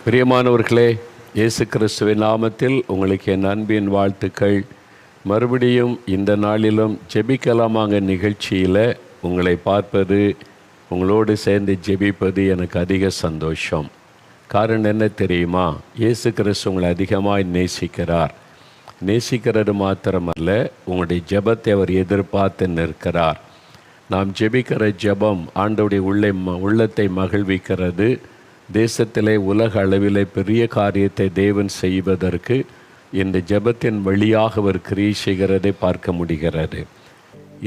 பிரியமானவர்களே, இயேசு கிறிஸ்துவின் நாமத்தில் உங்களுக்கு என் அன்பின் வாழ்த்துக்கள். மறுபடியும் இந்த நாளிலும் ஜெபிக்கலாமாங்க நிகழ்ச்சியில் உங்களை பார்ப்பது, உங்களோடு சேர்ந்து ஜெபிப்பது எனக்கு அதிக சந்தோஷம். காரணம் என்ன தெரியுமா? இயேசு கிறிஸ்து உங்களை அதிகமாக நேசிக்கிறது மாத்திரமல்ல, உங்களுடைய ஜெபத்தை அவர் எதிர்பார்த்து நிற்கிறார். நாம் ஜெபிக்கிற ஜெபம் ஆண்டவருடைய உள்ளத்தை மகிழ்விக்கிறது. தேசத்திலே உலக அளவிலே பெரிய காரியத்தை தேவன் செய்வதற்கு இந்த ஜெபத்தின் வழியாக அவர் கிரியை செய்கிறதை பார்க்க முடிகிறது.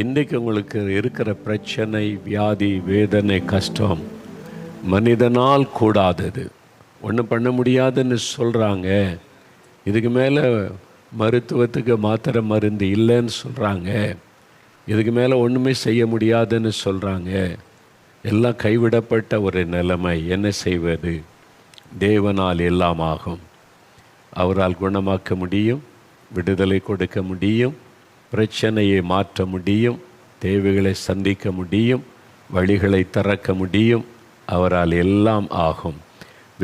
இன்றைக்கு உங்களுக்கு இருக்கிற பிரச்சனை, வியாதி, வேதனை, கஷ்டம் மனிதனால் கூடாதது, ஒன்றும் பண்ண முடியாதுன்னு சொல்கிறாங்க. இதுக்கு மேலே மருத்துவத்துக்கு மாத்திரை மருந்து இல்லைன்னு சொல்கிறாங்க. இதுக்கு மேலே ஒன்றுமே செய்ய முடியாதுன்னு சொல்கிறாங்க. எல்லாம் கைவிடப்பட்ட ஒரு நிலைமை. என்ன செய்வது? தேவனால் எல்லாம் ஆகும். அவரால் குணமாக்க முடியும், விடுதலை கொடுக்க முடியும், பிரச்சனையை மாற்ற முடியும், தேவைகளை சந்திக்க முடியும், வழிகளை திறக்க முடியும். அவரால் எல்லாம் ஆகும்.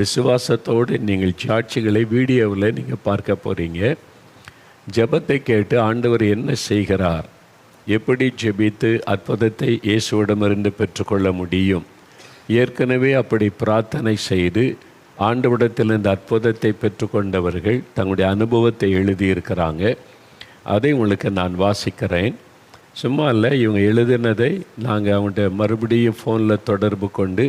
விசுவாசத்தோடு நீங்கள் சாட்சிகளை வீடியோவில் நீங்கள் பார்க்க போகிறீங்க. ஜெபத்தை கேட்டு ஆண்டவர் என்ன செய்கிறார், எப்படி ஜெபித்து அற்புதத்தை இயேசுவிடமிருந்து பெற்றுக்கொள்ள முடியும். ஏற்கனவே அப்படி பிரார்த்தனை செய்து ஆண்டவரிடத்தில் இந்த அற்புதத்தை பெற்றுக்கொண்டவர்கள் தங்களுடைய அனுபவத்தை எழுதியிருக்கிறாங்க. அதை உங்களுக்கு நான் வாசிக்கிறேன். சும்மா இல்லை, இவங்க எழுதினதை நாங்கள் அவங்கள்ட்ட மறுபடியும் ஃபோனில் தொடர்பு கொண்டு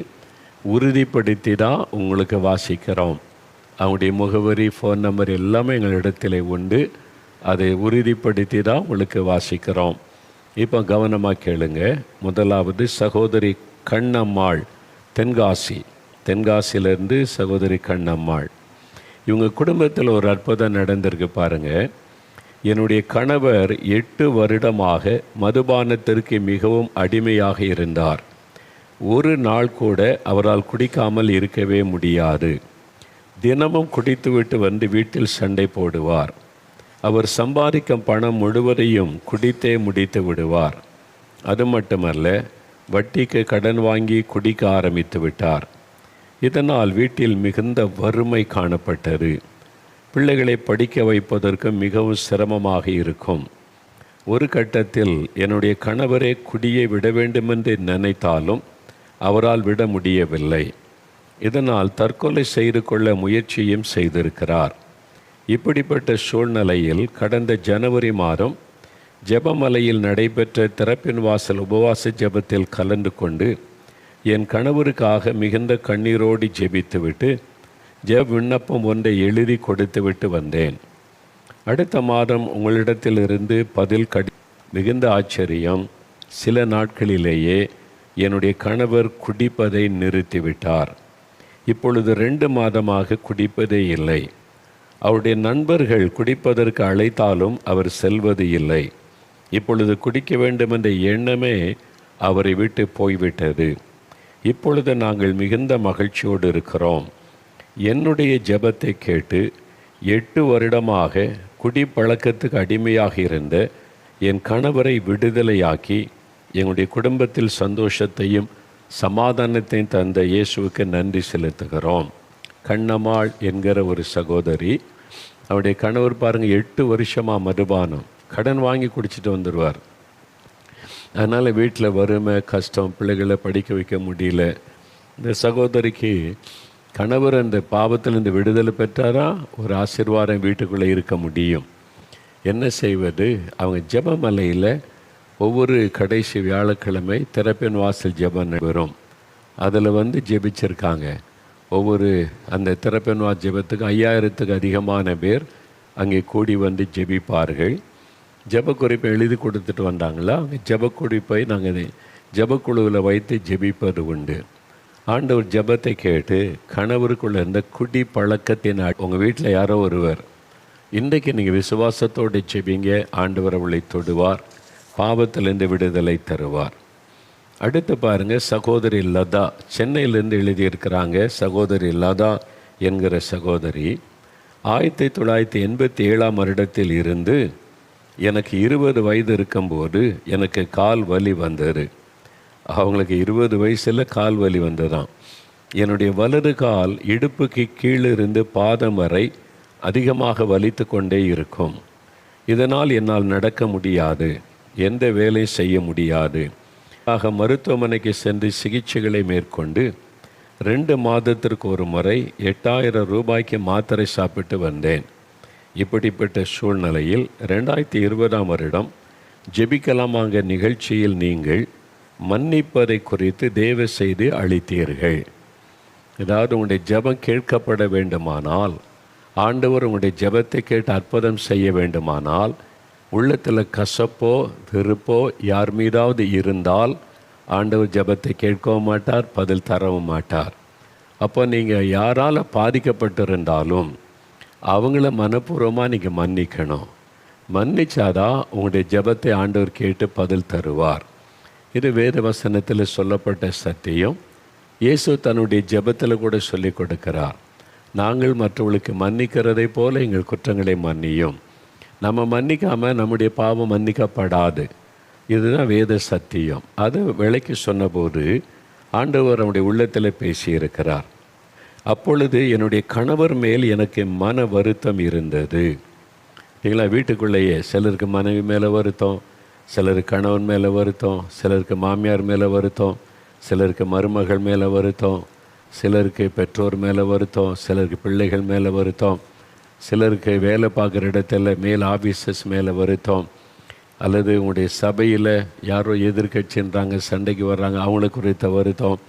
உறுதிப்படுத்தி தான் உங்களுக்கு வாசிக்கிறோம். அவங்களுடைய முகவரி, ஃபோன் நம்பர் எல்லாமே எங்களிடத்தில் உண்டு. அதை உறுதிப்படுத்தி தான் உங்களுக்கு வாசிக்கிறோம். இப்போ கவனமாக கேளுங்க. முதலாவது சகோதரி கண்ணம்மாள், தென்காசியிலேருந்து சகோதரி கண்ணம்மாள். இவங்க குடும்பத்தில் ஒரு அற்புதம் நடந்திருக்கு பாருங்கள். என்னுடைய கணவர் 8 வருடமாக மதுபானத்திற்கு மிகவும் அடிமையாக இருந்தார். ஒரு நாள் கூட அவரால் குடிக்காமல் இருக்கவே முடியாது. தினமும் குடித்துவிட்டு வந்து வீட்டில் சண்டை போடுவார். அவர் சம்பாதிக்கும் பணம் முழுவதையும் குடித்தே முடித்து விடுவார். அது மட்டுமல்ல, வட்டிக்கு கடன் வாங்கி குடிக்க ஆரம்பித்து விட்டார். இதனால் வீட்டில் மிகுந்த வறுமை காணப்பட்டது. பிள்ளைகளை படிக்க வைப்பதற்கு மிகவும் சிரமமாக இருக்கும். ஒரு கட்டத்தில் என்னுடைய கணவரே குடியை விட வேண்டுமென்று நினைத்தாலும் அவரால் விட முடியவில்லை. இதனால் தற்கொலை செய்து கொள்ள முயற்சியும் செய்திருக்கிறார். இப்படிப்பட்ட சூழ்நிலையில் கடந்த ஜனவரி மாதம் ஜெபமலையில் நடைபெற்ற திறப்பின் வாசல் உபவாச ஜெபத்தில் கலந்து கொண்டு என் கணவருக்காக மிகுந்த கண்ணீரோடு ஜெபித்துவிட்டு ஜெப விண்ணப்பம் ஒன்றை எழுதி கொடுத்துவிட்டு வந்தேன். அடுத்த மாதம் உங்களிடத்திலிருந்து பதில் மிகுந்த ஆச்சரியம். சில நாட்களிலேயே என்னுடைய கணவர் குடிப்பதை நிறுத்திவிட்டார். இப்பொழுது 2 மாதமாக குடிப்பதே இல்லை. அவருடைய நண்பர்கள் குடிப்பதற்கு அழைத்தாலும் அவர் செல்வது இல்லை. இப்பொழுது குடிக்க வேண்டுமென்ற எண்ணமே அவரை விட்டு போய்விட்டது. இப்பொழுது நாங்கள் மிகுந்த மகிழ்ச்சியோடு இருக்கிறோம். என்னுடைய ஜெபத்தை கேட்டு 8 வருடமாக குடிப்பழக்கத்துக்கு அடிமையாக இருந்த என் கணவரை விடுதலையாக்கி எங்களுடைய குடும்பத்தில் சந்தோஷத்தையும் சமாதானத்தையும் தந்த இயேசுவுக்கு நன்றி செலுத்துகிறோம். கண்ணம்மாள் என்கிற ஒரு சகோதரி, அவருடைய கணவர் பாருங்கள் 8 வருஷமாக மதுபானம், கடன் வாங்கி குடிச்சிட்டு வந்துடுவார். அதனால் வீட்டில் வறுமை, கஷ்டம், பிள்ளைகளை படிக்க வைக்க முடியல. இந்த சகோதரிக்கு கணவர் அந்த பாவத்திலிருந்து விடுதலை பெற்றாரா, ஒரு ஆசீர்வாதம் வீட்டுக்குள்ளே இருக்க முடியும். என்ன செய்வது? அவங்க ஜெபமலையில் ஒவ்வொரு கடைசி வியாழக்கிழமை திறப்பின் வாசல் ஜெபம் வரும். அதில் வந்து ஜெபிச்சிருக்காங்க. ஒவ்வொரு அந்த திறப்பின்வா ஜெபத்துக்கு 5000த்துக்கு அதிகமான பேர் அங்கே கூடி வந்து ஜெபிப்பார்கள். ஜெபக்குறிப்பை எழுதி கொடுத்துட்டு வந்தாங்களா, அங்கே ஜெபக்குறிப்பை நாங்கள் ஜெபக்குழுவில் வைத்து ஜெபிப்பது உண்டு. ஆண்டவர் ஜெபத்தை கேட்டு கணவருக்குள்ள இருந்த குடி பழக்கத்தின் உங்கள் வீட்டில் யாரோ ஒருவர் இன்றைக்கு நீங்கள் விசுவாசத்தோடு ஜெபிங்க, ஆண்டவர் அவளை தொடுவார், பாவத்திலிருந்து விடுதலை தருவார். அடுத்து பாருங்கள், சகோதரி லதா, சென்னையிலேருந்து எழுதியிருக்கிறாங்க. சகோதரி லதா என்கிற சகோதரி 1987 வருடத்தில் இருந்து எனக்கு 20 வயது இருக்கும்போது எனக்கு கால் வலி வந்தது. அவங்களுக்கு 20 வயசில் கால் வலி வந்ததான். என்னுடைய வலது கால் இடுப்புக்கு கீழிருந்து பாதம் வரை அதிகமாக வலித்து கொண்டே இருக்கும். இதனால் என்னால் நடக்க முடியாது, எந்த வேலை செய்ய முடியாது. ஆக மருத்துவமனைக்கு சென்று சிகிச்சைகளை மேற்கொண்டு 2 மாதத்திற்கு ஒரு முறை 8000 ரூபாய்க்கு மாத்திரை சாப்பிட்டு வந்தேன். இப்படிப்பட்ட சூழ்நிலையில் 2020ஆம் வருடம் ஜெபிக்கலாமாங்க நிகழ்ச்சியில் நீங்கள் மன்னிப்பதை குறித்து தேவ செய்தி அளித்தீர்கள். ஏதாவது உங்களுடைய ஜெபம் கேட்கப்பட வேண்டுமானால், ஆண்டவர் உங்களுடைய ஜெபத்தை கேட்டு அற்புதம் செய்ய வேண்டுமானால், உள்ளத்தில் கசப்போ வெறுப்போ யார் மீதாவது இருந்தால் ஆண்டவர் ஜெபத்தை கேட்கவும் மாட்டார், பதில் தரவும் மாட்டார். அப்போ நீங்கள் யாரால் பாதிக்கப்பட்டிருந்தாலும் அவங்கள மனப்பூர்வமாக நீங்கள் மன்னிக்கணும். மன்னிச்சாதான் உங்களுடைய ஜெபத்தை ஆண்டவர் கேட்டு பதில் தருவார். இது வேத வசனத்தில் சொல்லப்பட்ட சத்தியம். இயேசு தன்னுடைய ஜெபத்தில் கூட சொல்லி கொடுக்கிறார், நாங்கள் மற்றவர்களுக்கு மன்னிக்கிறதை போல எங்கள் குற்றங்களை மன்னியும். நம்ம மன்னிக்காமல் நம்முடைய பாவம் மன்னிக்கப்படாது. இதுதான் வேத சத்தியம். அதை விளக்கி சொன்னபோது ஆண்டவர் அவனுடைய உள்ளத்தில் பேசியிருக்கிறார். அப்பொழுது என்னுடைய கணவர் மேல் எனக்கு மன வருத்தம் இருந்தது. இல்லைங்களா? வீட்டுக்குள்ளேயே சிலருக்கு மனைவி மேலே வருத்தம், சிலருக்கு கணவன் மேலே வருத்தம், சிலருக்கு மாமியார் மேலே வருத்தம், சிலருக்கு மருமகள் மேலே வருத்தம், சிலருக்கு பெற்றோர் மேலே வருத்தம், சிலருக்கு பிள்ளைகள் மேலே வருத்தம், சிலருக்கு வேலை பார்க்குற இடத்துல மேல் ஆஃபீஸர்ஸ் மேலே வருத்தம், அல்லது உங்களுடைய சபையில் யாரோ எதிர்கட்சின்றாங்க, சண்டைக்கு வர்றாங்க, அவங்களுக்கு குறித்த வருத்தம்.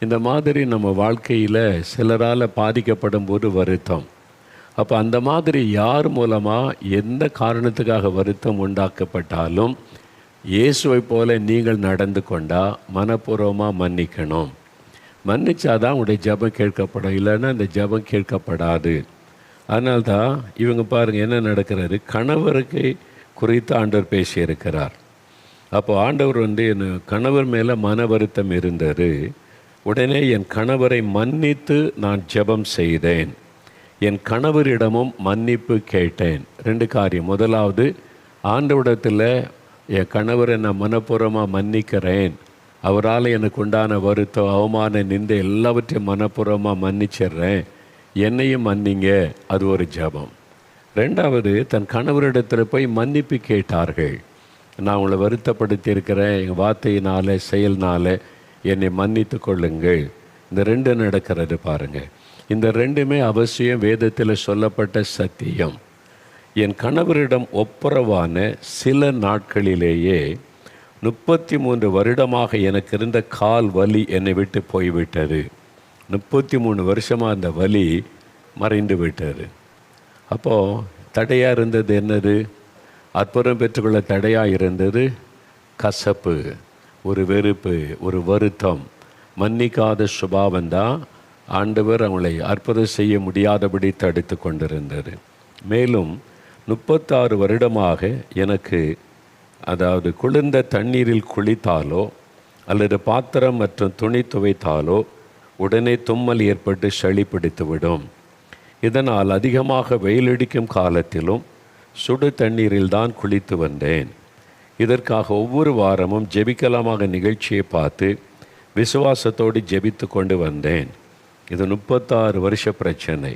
இந்த மாதிரி நம்ம வாழ்க்கையில் சிலரால் பாதிக்கப்படும் போது வருத்தம். அப்போ அந்த மாதிரி யார் மூலமாக எந்த காரணத்துக்காக வருத்தம் உண்டாக்கப்பட்டாலும் இயேசுவை போல நீங்கள் நடந்து கொண்டால் மனப்பூர்வமாக மன்னிக்கணும். மன்னிச்சாதான் உங்களுடைய ஜெபம் கேட்கப்படும், இல்லைன்னா இந்த ஜெபம் கேட்கப்படாது. அதனால்தான் இவங்க பாருங்கள் என்ன நடக்கிறது. கணவருக்கு குறித்து ஆண்டவர் பேசியிருக்கிறார். அப்போ ஆண்டவர் என் கணவர் மேலே மன வருத்தம் இருந்தது. உடனே என் கணவரை மன்னித்து நான் ஜெபம் செய்தேன். என் கணவரிடமும் மன்னிப்பு கேட்டேன். 2 காரியம். முதலாவது, ஆண்டவரிடத்தில் என் கணவரை நான் மனப்பூர்வமாக மன்னிக்கிறேன், அவரால் எனக்கு உண்டான வருத்தம், அவமான, நிந்தை எல்லாவற்றையும் மனப்பூர்வமாக மன்னிச்சிடுறேன், என்னையும் மன்னிங்க. அது ஒரு ஜெபம். 2வது, தன் கணவரிடத்தில் போய் மன்னிப்பு கேட்டார்கள். நான் உங்களை வருத்தப்படுத்தியிருக்கிறேன், எங்கள் வார்த்தையினால் செயல்னால் என்னை மன்னித்து கொள்ளுங்கள். இந்த 2 நடக்கிறது பாருங்கள். இந்த 2மே அவசியம், வேதத்தில் சொல்லப்பட்ட சத்தியம். என் கணவரிடம் ஒப்புரவான சில நாட்களிலேயே 33 வருடமாக எனக்கு இருந்த கால் வலி என்னை விட்டு போய்விட்டது. 33 வருஷமாக அந்த வலி மறைந்து விட்டது. அப்போது தடையாக இருந்தது என்னது? அற்புதம் பெற்றுக்கொள்ள தடையாக இருந்தது கசப்பு, ஒரு வெறுப்பு, ஒரு வருத்தம், மன்னிக்காத சுபாவந்தான் ஆண்டவர் அவங்களை அற்புதம் செய்ய முடியாதபடி தடுத்து கொண்டிருந்தது. மேலும் 36 வருடமாக எனக்கு, அதாவது குளிர்ந்த தண்ணீரில் குளித்தாலோ அல்லது பாத்திரம் மற்றும் துணி துவைத்தாலோ உடனே தும்மல் ஏற்பட்டு சளி பிடித்துவிடும். இதனால் அதிகமாக வெயிலடிக்கும் காலத்திலும் சுடு தண்ணீரில் தான் குளித்து வந்தேன். இதற்காக ஒவ்வொரு வாரமும் ஜெபிக்கலாமாக நிகழ்ச்சியை பார்த்து விசுவாசத்தோடு ஜெபித்து கொண்டு வந்தேன். இது 36 வருஷ பிரச்சனை.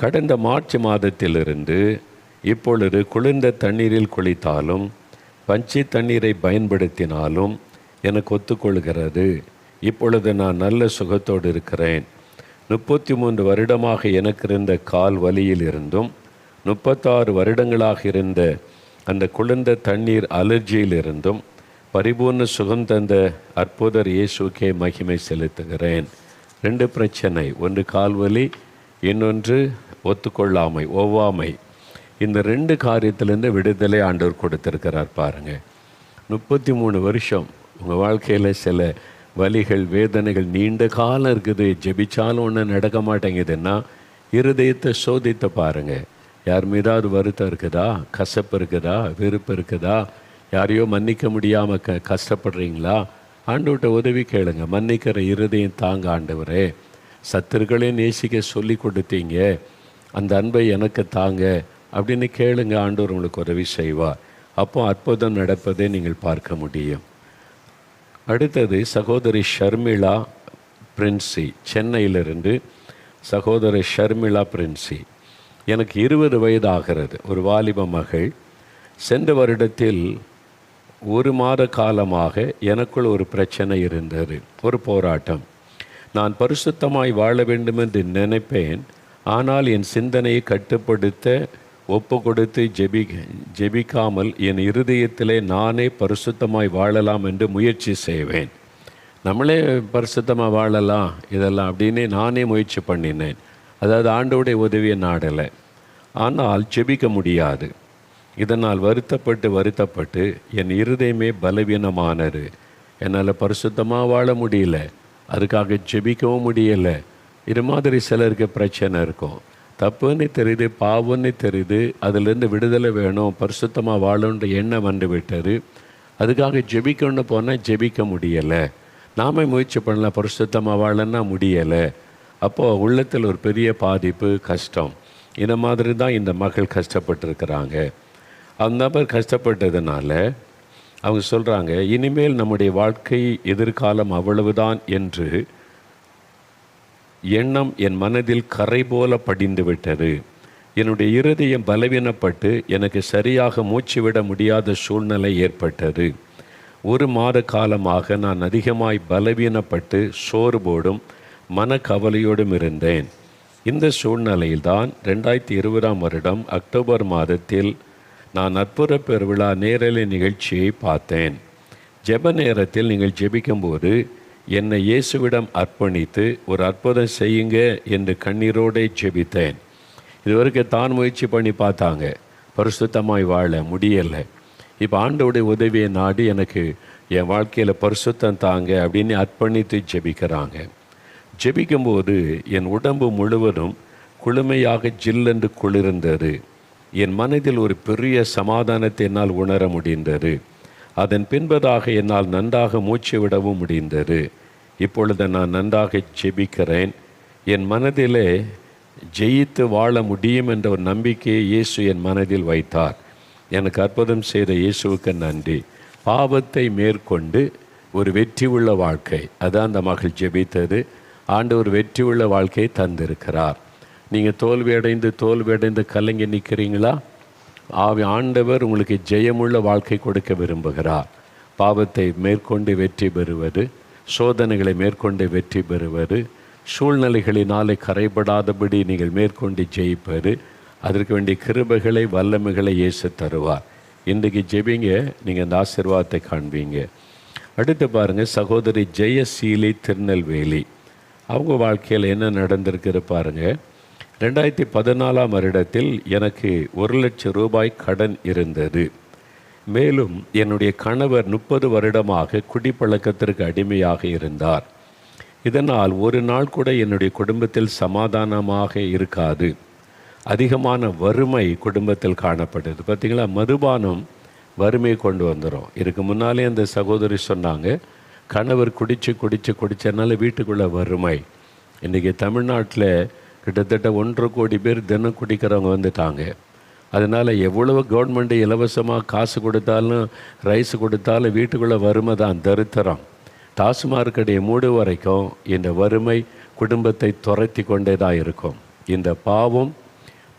கடந்த மார்ச் மாதத்திலிருந்து இப்பொழுது குளிர்ந்த தண்ணீரில் குளித்தாலும் பஞ்சு தண்ணீரை பயன்படுத்தினாலும் எனக்கு ஒத்துக்கொள்கிறது. இப்பொழுது நான் நல்ல சுகத்தோடு இருக்கிறேன். 33 வருடமாக எனக்கு இருந்த கால் வலியில் இருந்தும் 36 வருடங்களாக இருந்த அந்த குளிர்ந்த தண்ணீர் அலர்ஜியில் இருந்தும் பரிபூர்ண சுகம் தந்த அற்புதர் இயேசுக்கே மகிமை செலுத்துகிறேன். 2 பிரச்சனை, ஒன்று கால்வலி, இன்னொன்று ஒத்துக்கொள்ளாமை, ஒவ்வாமை. இந்த 2 காரியத்திலேருந்து விடுதலை ஆண்டவர் கொடுத்திருக்கிறார் பாருங்கள். 33 வருஷம் உங்கள் வாழ்க்கையில் சில வலிகள், வேதனைகள் நீண்ட காலம் இருக்குது. ஜெபிச்சாலும் ஒன்றும் நடக்க மாட்டேங்குதுன்னா இருதயத்தை சோதித்து பாருங்கள். யார் மீதாவது வருத்தம் இருக்குதா, கசப்பு இருக்குதா, வெறுப்பு இருக்குதா, யாரையோ மன்னிக்க முடியாமல் கஷ்டப்படுறீங்களா? ஆண்டவர்கிட்ட உதவி கேளுங்க. மன்னிக்கிற இருதயம் தாங்க ஆண்டவரே, சத்துருக்களையும் நேசிக்க சொல்லி கொடுத்தீங்க, அந்த அன்பை எனக்கு தாங்க அப்படின்னு கேளுங்க. ஆண்டவர் உங்களுக்கு உதவி செய்வார். அப்போ அற்புதம் நடப்பதை நீங்கள் பார்க்க முடியும். அடுத்தது சகோதரி ஷர்மிளா பிரின்சி, சென்னையிலிருந்து சகோதரர் ஷர்மிளா பிரின்சி. எனக்கு 20 வயது ஆகிறது. ஒரு வாலிப மகள். சென்ற வருடத்தில் 1 மாத காலமாக எனக்குள் ஒரு பிரச்சனை இருந்தது, ஒரு போராட்டம். நான் பரிசுத்தமாய் வாழ வேண்டும் என்று நினைப்பேன். ஆனால் என் சிந்தனையை கட்டுப்படுத்த ஒப்பு கொடுத்து ஜெபிக்காமல் என் இருதயத்திலே நானே பரிசுத்தமாய் வாழலாம் என்று முயற்சி செய்வேன். நம்மளே பரிசுத்தமாக வாழலாம் இதெல்லாம் அப்படின்னு நானே முயற்சி பண்ணினேன். அதாவது ஆண்டவருடைய உதவியை நாடலை. ஆனால் ஜெபிக்க முடியாது. இதனால் வருத்தப்பட்டு என் இருதயமே பலவீனமானது. என்னால் பரிசுத்தமாக வாழ முடியல, அதுக்காக ஜெபிக்கவும் முடியலை. இது மாதிரி சிலருக்கு பிரச்சனை இருக்கும். தப்புன்னு தெரியுது, பாவம்னு தெரியுது, அதிலேருந்து விடுதலை வேணும், பரிசுத்தமாக வாழணுன்ற எண்ணம் வந்து விட்டது. அதுக்காக ஜெபிக்கணும்னு போனால் ஜெபிக்க முடியலை. நாமே முயற்சி பண்ணலாம், பரிசுத்தமாக வாழன்னா முடியலை. அப்போது உள்ளத்தில் ஒரு பெரிய பாதிப்பு, கஷ்டம். இந்த மாதிரி தான் இந்த மகள் கஷ்டப்பட்டுருக்கிறாங்க. அந்த நபர் கஷ்டப்பட்டதுனால அவங்க சொல்கிறாங்க, இனிமேல் நம்முடைய வாழ்க்கை எதிர்காலம் அவ்வளவுதான் என்று எண்ணம் என் மனதில் கரை போல படிந்து விட்டது. என்னுடைய இருதயம் பலவீனப்பட்டு எனக்கு சரியாக மூச்சு விட முடியாத சூழ்நிலை ஏற்பட்டது. 1 மாத காலமாக நான் அதிகமாய் பலவீனப்பட்டு சோர்வோடும் மனக்கவலையோடும் இருந்தேன். இந்த சூழ்நிலையில்தான் 2020ஆம் வருடம் அக்டோபர் மாதத்தில் நான் அற்புத பெருவிழா நேரலை நிகழ்ச்சியை பார்த்தேன். ஜெப நேரத்தில் நீங்கள் ஜெபிக்கும்போது என்னை இயேசுவிடம் அர்ப்பணித்து ஒரு அற்புதம் செய்யுங்க என்று கண்ணீரோடு ஜெபித்தேன். இதுவரைக்கும் தான் முயற்சி பண்ணி பார்த்தாங்க, பரிசுத்தமாய் வாழ முடியலை. இப்போ ஆண்டவருடைய உதவியை நாடி எனக்கு என் வாழ்க்கையில் பரிசுத்தம் தாங்க அப்படின்னு அர்ப்பணித்து ஜெபிக்கிறாங்க. ஜெபிக்கும்போது என் உடம்பு முழுவதும் குளுமையாக ஜில்லென்று குளிர்ந்தது. என் மனதில் ஒரு பெரிய சமாதானத்தை என்னால் உணர முடிந்தது. அதன் பின்பதாக என்னால் நன்றாக மூச்சு விடவும் முடிந்தது. இப்பொழுது நான் நன்றாக ஜெபிக்கிறேன். என் மனதிலே ஜெயித்து வாழ முடியும் என்ற ஒரு நம்பிக்கையை இயேசு என் மனதில் வைத்தார். எனக்கு அற்புதம் செய்த இயேசுவுக்கு நன்றி. பாவத்தை மேற்கொண்டு ஒரு வெற்றி உள்ள வாழ்க்கை, அதான் அந்த மகள் ஜெபித்தது. ஆண்டவர் வெற்றி உள்ள வாழ்க்கையை தந்திருக்கிறார். நீங்கள் தோல்வியடைந்து கலங்கி நிற்கிறீங்களா? ஆண்டவர் உங்களுக்கு ஜெயமுள்ள வாழ்க்கை கொடுக்க விரும்புகிறார். பாவத்தை மேற்கொண்டு வெற்றி பெறுவது, சோதனைகளை மேற்கொண்டு வெற்றி பெறுவது, சூழ்நிலைகளினாலே கரைபடாதபடி நீங்கள் மேற்கொண்டு ஜெயிப்பது, அதற்கு வேண்டிய கிருபைகளை வல்லமைகளை இயேசு தருவார். இன்றைக்கு ஜெபிங்க, நீங்கள் அந்த ஆசீர்வாதத்தை காண்பீங்க. அடுத்து பாருங்கள், சகோதரி ஜெயசீலி, திருநெல்வேலி. அவங்க வாழ்க்கையில் என்ன நடந்திருக்குது பாருங்கள். 2014ஆம் வருடத்தில் எனக்கு 1 லட்சம் ரூபாய் கடன் இருந்தது. மேலும் என்னுடைய கணவர் 30 வருடமாக குடிப்பழக்கத்திற்கு அடிமையாக இருந்தார். இதனால் ஒரு நாள் கூட என்னுடைய குடும்பத்தில் சமாதானமாக இருக்காது. அதிகமான வறுமை குடும்பத்தில் காணப்படுது. பார்த்திங்களா, மதுபானம் வறுமையை கொண்டு வந்துடும். இதுக்கு முன்னாலே அந்த சகோதரி சொன்னாங்க, கணவர் குடிச்சனால வீட்டுக்குள்ளே வறுமை. இன்றைக்கி தமிழ்நாட்டில் கிட்டத்தட்ட 1.5 கோடி பேர் தினம் குடிக்கிறவங்க வந்துட்டாங்க. அதனால் எவ்வளவு கவர்மெண்ட்டு இலவசமாக காசு கொடுத்தாலும் ரைஸ் கொடுத்தாலும் வீட்டுக்குள்ளே வறுமை தான், தரித்திரம். டாஸ்மாக் கடையை மூடு வரைக்கும் இந்த வறுமை குடும்பத்தை துரத்தி கொண்டே தான் இருக்கும். இந்த பாவம்,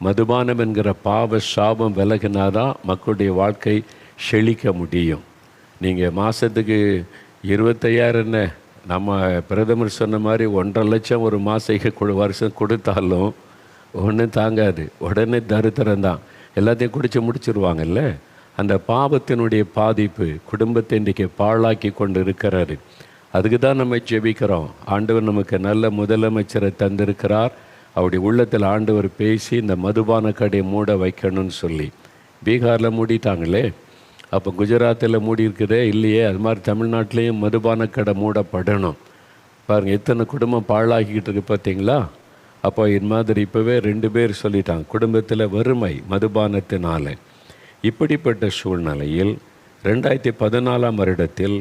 மதுபானம் என்கிற பாவ சாபம் விலகினாதான் மக்களுடைய வாழ்க்கை செழிக்க முடியும். நீங்கள் மாதத்துக்கு 25,000 என்ன, நம்ம பிரதமர் சொன்ன மாதிரி 1.5 லட்சம் ஒரு மாதம் வருஷம் கொடுத்தாலும் ஒன்றும் தாங்காது. உடனே தரித்திரம்தான், எல்லாத்தையும் குடித்து முடிச்சிருவாங்கல்ல. அந்த பாவத்தினுடைய பாதிப்பு குடும்பத்தை இன்றைக்கி பாழாக்கி கொண்டு இருக்கிறாரு. அதுக்கு தான் நம்ம ஜெபிக்கிறோம். ஆண்டவர் நமக்கு நல்ல முதலமைச்சரை தந்திருக்கிறார். அவருடைய உள்ளத்தில் ஆண்டவர் பேசி இந்த மதுபான கடையை மூட வைக்கணும்னு சொல்லி. பீகாரில் மூடிட்டாங்களே, அப்போ குஜராத்தில் மூடி இருக்குதே இல்லையே, அது மாதிரி தமிழ்நாட்டிலையும் மதுபான கடை மூடப்படணும். பாருங்கள், எத்தனை குடும்பம் பாழாக்கிக்கிட்டு இருக்கு பார்த்தீங்களா. அப்போ இது மாதிரி இப்போவே 2 பேர் சொல்லிட்டாங்க, குடும்பத்தில் வறுமை மதுபானத்தினால. இப்படிப்பட்ட சூழ்நிலையில் 2014ஆம் வருடத்தில்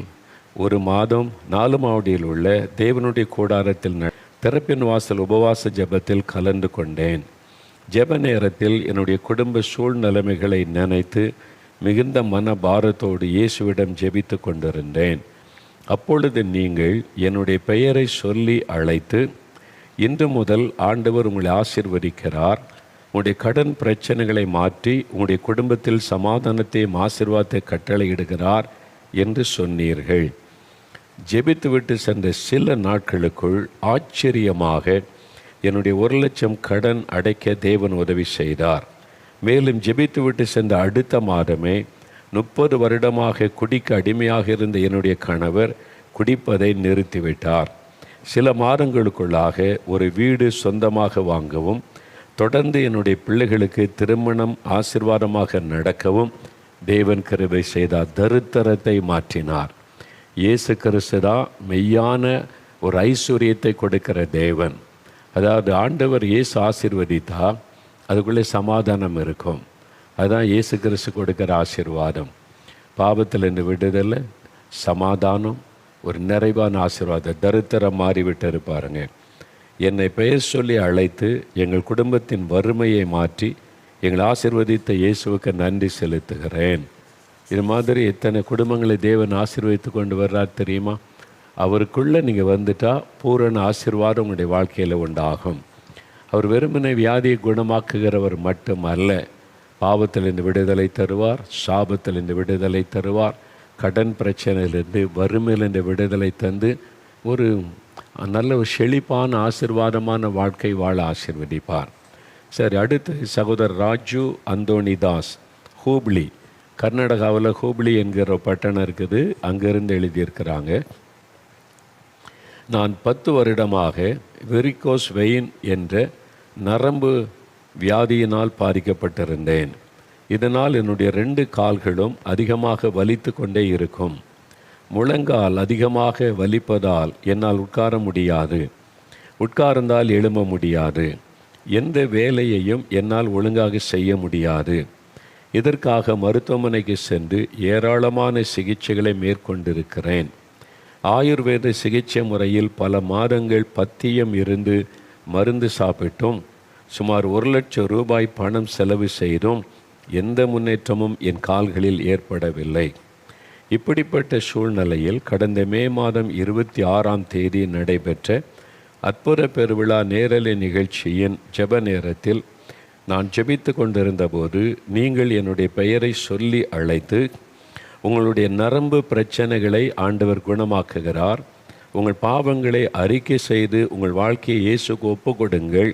ஒரு மாதம் 4 மாவடியில் உள்ள தேவனுடைய கூடாரத்தில் திறப்பின் வாசல் உபவாச ஜெபத்தில் கலந்து கொண்டேன். ஜெப நேரத்தில் என்னுடைய குடும்ப சூழ்நிலைமைகளை நினைத்து மிகுந்த மன பாரத்தோடு இயேசுவிடம் ஜெபித்து கொண்டிருந்தேன். அப்பொழுது நீங்கள் என்னுடைய பெயரை சொல்லி அழைத்து, இன்று முதல் ஆண்டவர் உங்களை ஆசீர்வதிக்கிறார், உங்களுடைய கடன் பிரச்சனைகளை மாற்றி உங்களுடைய குடும்பத்தில் சமாதானத்தையும் ஆசீர்வாதத்தை கட்டளையிடுகிறார் என்று சொன்னீர்கள். ஜெபித்துவிட்டு சென்ற சில நாட்களுக்குள் ஆச்சரியமாக என்னுடைய 1,00,000 கடன் அடைக்க தேவன் உதவி செய்தார். மேலும் ஜெபித்துவிட்டு சென்ற அடுத்த மாதமே 30 வருடமாக குடிக்க அடிமையாக இருந்த என்னுடைய கணவர் குடிப்பதை நிறுத்திவிட்டார். சில மாதங்களுக்குள்ளாக ஒரு வீடு சொந்தமாக வாங்கவும், தொடர்ந்து என்னுடைய பிள்ளைகளுக்கு திருமணம் ஆசீர்வாதமாக நடக்கவும் தேவன் கிருபை செய்தார். தரித்திரத்தை மாற்றினார். இயேசு கிறிஸ்து தான் மெய்யான ஒரு ஐஸ்வர்யத்தை கொடுக்கிற தேவன். அதாவது ஆண்டவர் இயேசு ஆசீர்வதித்தா அதுக்குள்ளே சமாதானம் இருக்கும். அதுதான் இயேசு கிறிஸ்து கொடுக்கிற ஆசீர்வாதம். பாவத்தில் இருந்து விடுதலை, சமாதானம், ஒரு நிறைவான ஆசீர்வாதம். தரித்திரம் மாறிவிட்டு இருப்பாருங்க. என்னை பெயர் சொல்லி அழைத்து எங்கள் குடும்பத்தின் வறுமையை மாற்றி எங்களை ஆசீர்வதித்த இயேசுவுக்கு நன்றி செலுத்துகிறேன். இது மாதிரி எத்தனை குடும்பங்களை தேவன் ஆசீர்வதித்து கொண்டு வர்றார் தெரியுமா? அவருக்குள்ளே நீங்கள் வந்துட்டால் பூரண ஆசீர்வாதம் உங்களுடைய வாழ்க்கையில் உண்டாகும். அவர் வெறுமனை வியாதியை குணமாக்குகிறவர் மட்டும் அல்ல, பாவத்திலிருந்து விடுதலை தருவார், சாபத்திலிருந்து விடுதலை தருவார், கடன் பிரச்சனையிலிருந்து வறுமையிலிருந்து விடுதலை தந்து ஒரு நல்ல ஒரு செழிப்பான ஆசீர்வாதமான வாழ்க்கை வாழ ஆசீர்வதிப்பார். சரி, அடுத்து சகோதரர் ராஜு அந்தோணிதாஸ், ஹூப்ளி, கர்நாடகாவில் ஹூப்ளி என்கிற பட்டணம் இருக்குது. அங்கேருந்து எழுதியிருக்கிறாங்க. நான் 10 வருடமாக வெரிகோஸ் வெயின் என்ற நரம்பு வியாதியினால் பாதிக்கப்பட்டிருந்தேன். இதனால் என்னுடைய 2 கால்களும் அதிகமாக வலித்து கொண்டே இருக்கும். முழங்கால் அதிகமாக வலிப்பதால் என்னால் உட்கார முடியாது, உட்கார்ந்தால் எழும்ப முடியாது, எந்த வேலையையும் என்னால் ஒழுங்காக செய்ய முடியாது. இதற்காக மருத்துவமனைக்கு சென்று ஏராளமான சிகிச்சைகளை மேற்கொண்டிருக்கிறேன். ஆயுர்வேத சிகிச்சை முறையில் பல மாதங்கள் பத்தியம் இருந்து மருந்து சாப்பிட்டும் சுமார் 1,00,000 ரூபாய் பணம் செலவு செய்தும் எந்த முன்னேற்றமும் என் கால்களில் ஏற்படவில்லை. இப்படிப்பட்ட சூழ்நிலையில் கடந்த மே மாதம் 26ஆம் தேதி நடைபெற்ற அற்புத பெருவிழா நேரலை நிகழ்ச்சியின் ஜெப நேரத்தில் நான் ஜெபித்து கொண்டிருந்தபோது நீங்கள் என்னுடைய பெயரை சொல்லி அழைத்து, உங்களுடைய நரம்பு பிரச்சனைகளை ஆண்டவர் குணமாக்குகிறார், உங்கள் பாவங்களை அறிக்கை செய்து உங்கள் வாழ்க்கையை இயேசுக்கு ஒப்பு கொடுங்கள்,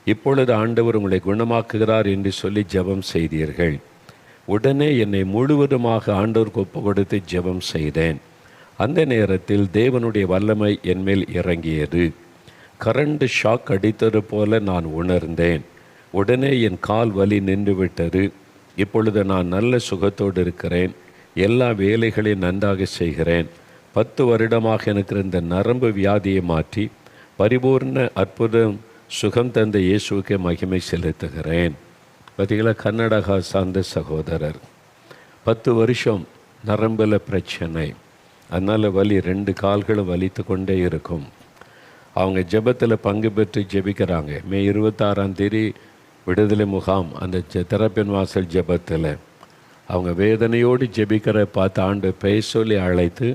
இப்பொழுது ஆண்டவர் உங்களை குணமாக்குகிறார் என்று சொல்லி ஜெபம் செய்தீர்கள். உடனே என்னை முழுவதுமாக ஆண்டவருக்கு ஒப்பு கொடுத்து ஜெபம் செய்தேன். அந்த நேரத்தில் தேவனுடைய வல்லமை என்மேல் இறங்கியது. கரண்ட் ஷாக் அடித்தது போல நான் உணர்ந்தேன். உடனே என் கால் வலி நின்றுவிட்டது. இப்பொழுது நான் நல்ல சுகத்தோடு இருக்கிறேன். எல்லா வேலைகளையும் நன்றாக செய்கிறேன். 10 வருடமாக எனக்கு இந்த நரம்பு வியாதியை மாற்றி பரிபூர்ண அற்புதம் சுகம் தந்த இயேசுவுக்கு மகிமை செலுத்துகிறேன். பார்த்தீங்களா, கர்நாடகா சார்ந்த சகோதரர், 10 வருஷம் நரம்பில் பிரச்சனை, அதனால் வலி, 2 கால்களும் வலித்து கொண்டே இருக்கும். அவங்க ஜெபத்தில் பங்கு பெற்று ஜெபிக்கிறாங்க. மே 26ஆம் தேதி விடுதலை முகாம், அந்த திறப்பின் வாசல் ஜெபத்தில் அவங்க வேதனையோடு ஜெபிக்கிற பார்த்து ஆண்டு பெயர் சொல்லி அழைத்து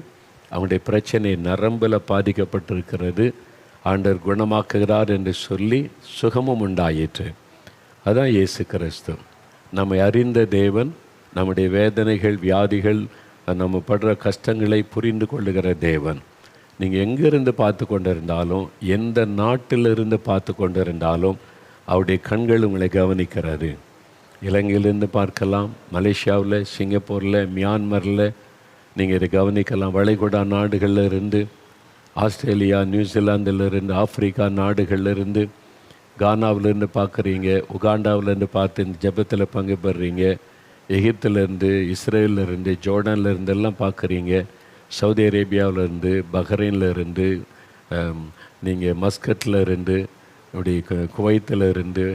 அவங்களுடைய பிரச்சனை நரம்பில் பாதிக்கப்பட்டிருக்கிறது, ஆண்டவர் குணமாக்குகிறார் என்று சொல்லி சுகமும் உண்டாயிற்று. அதான் இயேசு கிறிஸ்து, நம்மை அறிந்த தேவன், நம்முடைய வேதனைகள் வியாதிகள் நம்ம படுற கஷ்டங்களை புரிந்து கொள்ளுகிற தேவன். நீங்கள் எங்கேருந்து பார்த்து கொண்டிருந்தாலும், எந்த நாட்டிலிருந்து பார்த்து கொண்டிருந்தாலும் அவருடைய கண்கள் உங்களை கவனிக்கிறது. இலங்கையிலேருந்து பார்க்கலாம், மலேசியாவில், சிங்கப்பூரில், மியான்மரில் நீங்கள் இதை கவனிக்கலாம். வளைகுடா நாடுகளில் இருந்து, ஆஸ்திரேலியா, நியூசிலாந்திலிருந்து, ஆப்பிரிக்கா நாடுகளிலிருந்து, கானாவிலேருந்து பார்க்குறீங்க, உகாண்டாவிலேருந்து பார்த்து இந்த ஜெபத்தில் பங்கு பெறுறீங்க, எகிப்திலேருந்து, இஸ்ரேலிருந்து, ஜோர்டான்லேருந்து எல்லாம் பார்க்குறீங்க, சவுதி அரேபியாவிலேருந்து, பஹ்ரைன்லேருந்து, நீங்கள் மஸ்கட்டில் இருந்து, இப்படி குவைத்தில் இருந்து,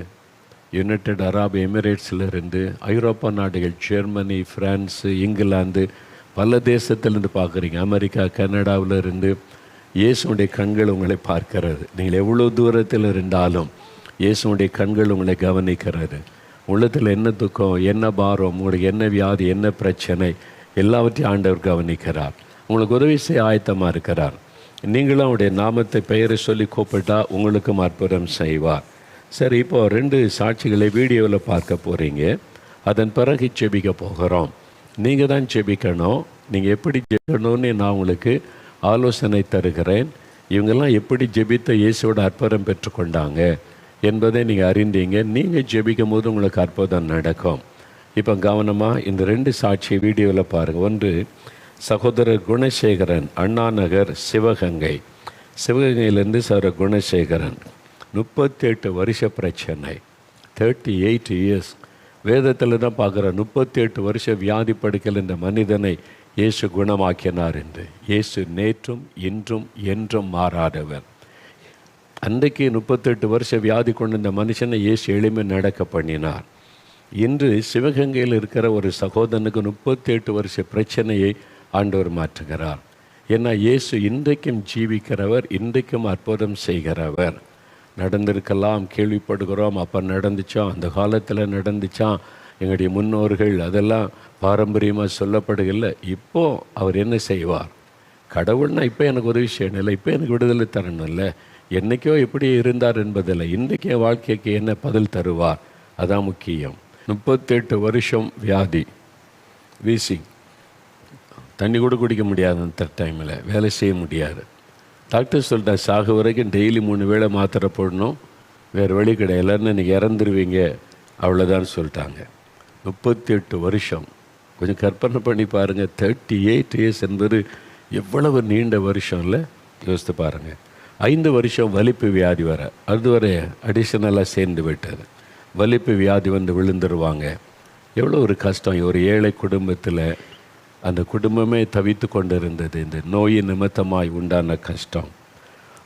யுனைடெட் அரபு எமிரேட்ஸில் இருந்து, ஐரோப்பா நாடுகள், ஜெர்மனி, ஃப்ரான்ஸு, இங்கிலாந்து, பல தேசத்திலேருந்து பார்க்குறீங்க, அமெரிக்கா, கனடாவில் இருந்து. இயேசுடைய கண்கள் உங்களை பார்க்கிறது. நீங்கள் எவ்வளோ தூரத்தில் இருந்தாலும் இயேசுடைய கண்கள் உங்களை கவனிக்கிறது. உள்ளத்தில் என்ன துக்கம், என்ன பாரம், உங்களுக்கு என்ன வியாதி, என்ன பிரச்சனை, எல்லாவற்றையும் ஆண்டவர் கவனிக்கிறார். உங்களுக்கு உதவி செய்ய ஆயத்தமாக இருக்கிறார். நீங்களும் அவருடைய நாமத்தை பெயரை சொல்லி கூப்பிட்டா உங்களுக்கும் அற்புதம் செய்வார். சரி, இப்போது 2 சாட்சிகளை வீடியோவில் பார்க்க போகிறீங்க. அதன் பிறகு ஜெபிக்க போகிறோம். நீங்கள் தான் ஜெபிக்கணும். நீங்கள் எப்படி ஜெபிக்கணும்னு நான் உங்களுக்கு ஆலோசனை தருகிறேன். இவங்கெல்லாம் எப்படி ஜெபித்த இயேசுவோட அற்புதம் பெற்றுக்கொண்டாங்க என்பதை நீங்கள் அறிந்தீங்க. நீங்கள் ஜெபிக்கும் போது உங்களுக்கு அற்புதம் நடக்கும். இப்போ கவனமாக இந்த 2 சாட்சி வீடியோவில் பாருங்கள். ஒன்று, சகோதரர் குணசேகரன், அண்ணா நகர், சிவகங்கை. சிவகங்கையிலேருந்து சகோதரர் குணசேகரன் 38 வருஷ பிரச்சனை, 38 இயர்ஸ். வேதத்தில் தான் பார்க்குற 38 வருஷ வியாதி படுக்கையில் இந்த மனிதனை இயேசு குணமாக்கினார் என்று. இயேசு நேற்றும் இன்றும் என்றும் மாறாதவர். அன்றைக்கு 38 வருஷ வியாதி கொண்ட இந்த மனுஷனை இயேசு எளிமை நடக்க பண்ணினார். இன்று சிவகங்கையில் இருக்கிற ஒரு சகோதரனுக்கு 38 வருஷ பிரச்சனையை ஆண்டவர் மாற்றுகிறார். ஏன்னா இயேசு இன்றைக்கும் ஜீவிக்கிறவர், இன்றைக்கும் அற்புதம் செய்கிறவர். நடந்திருக்கலாம், கேள்விப்படுகிறோம், அப்போ நடந்துச்சான், அந்த காலத்தில் நடந்துச்சான், எங்களுடைய முன்னோர்கள் அதெல்லாம் பாரம்பரியமாக சொல்லப்படுகல. இப்போது அவர் என்ன செய்வார்? கடவுள்னா இப்போ எனக்கு உதவி செய்யணும் இல்லை, இப்போ எனக்கு விடுதலை தரணும் இல்லை, என்றைக்கோ எப்படி இருந்தார் என்பதில்லை, இன்றைக்கு என் வாழ்க்கைக்கு என்ன பதில் தருவார், அதான் முக்கியம். 38 வருஷம் வியாதி, வீசிங், தண்ணி கூட குடிக்க முடியாது, அந்த டைமில் வேலை செய்ய முடியாது. டாக்டர் சொல்லிட்டா சாகு வரைக்கும் டெய்லி 3 வேளை மாத்திரை போடணும், வேறு வழி கிடையாது, எல்லாரும் இன்றைக்கி இறந்துருவீங்க, அவ்வளோதான் சொல்லிட்டாங்க. 38 வருஷம், கொஞ்சம் கற்பனை பண்ணி பாருங்கள். 38 இயர்ஸ் என்பது எவ்வளவு நீண்ட வருஷம் இல்லை, யோசித்து பாருங்கள். 5 வருஷம் வலிப்பு வியாதி வர, அது வரை அடிஷ்னலாக சேர்ந்து விட்டது. வலிப்பு வியாதி வந்து விழுந்துருவாங்க. எவ்வளோ ஒரு கஷ்டம். ஒரு ஏழை குடும்பத்தில் அந்த குடும்பமே தவித்து கொண்டு இருந்தது, இந்த நோயின் நிமித்தமாய் உண்டான கஷ்டம்.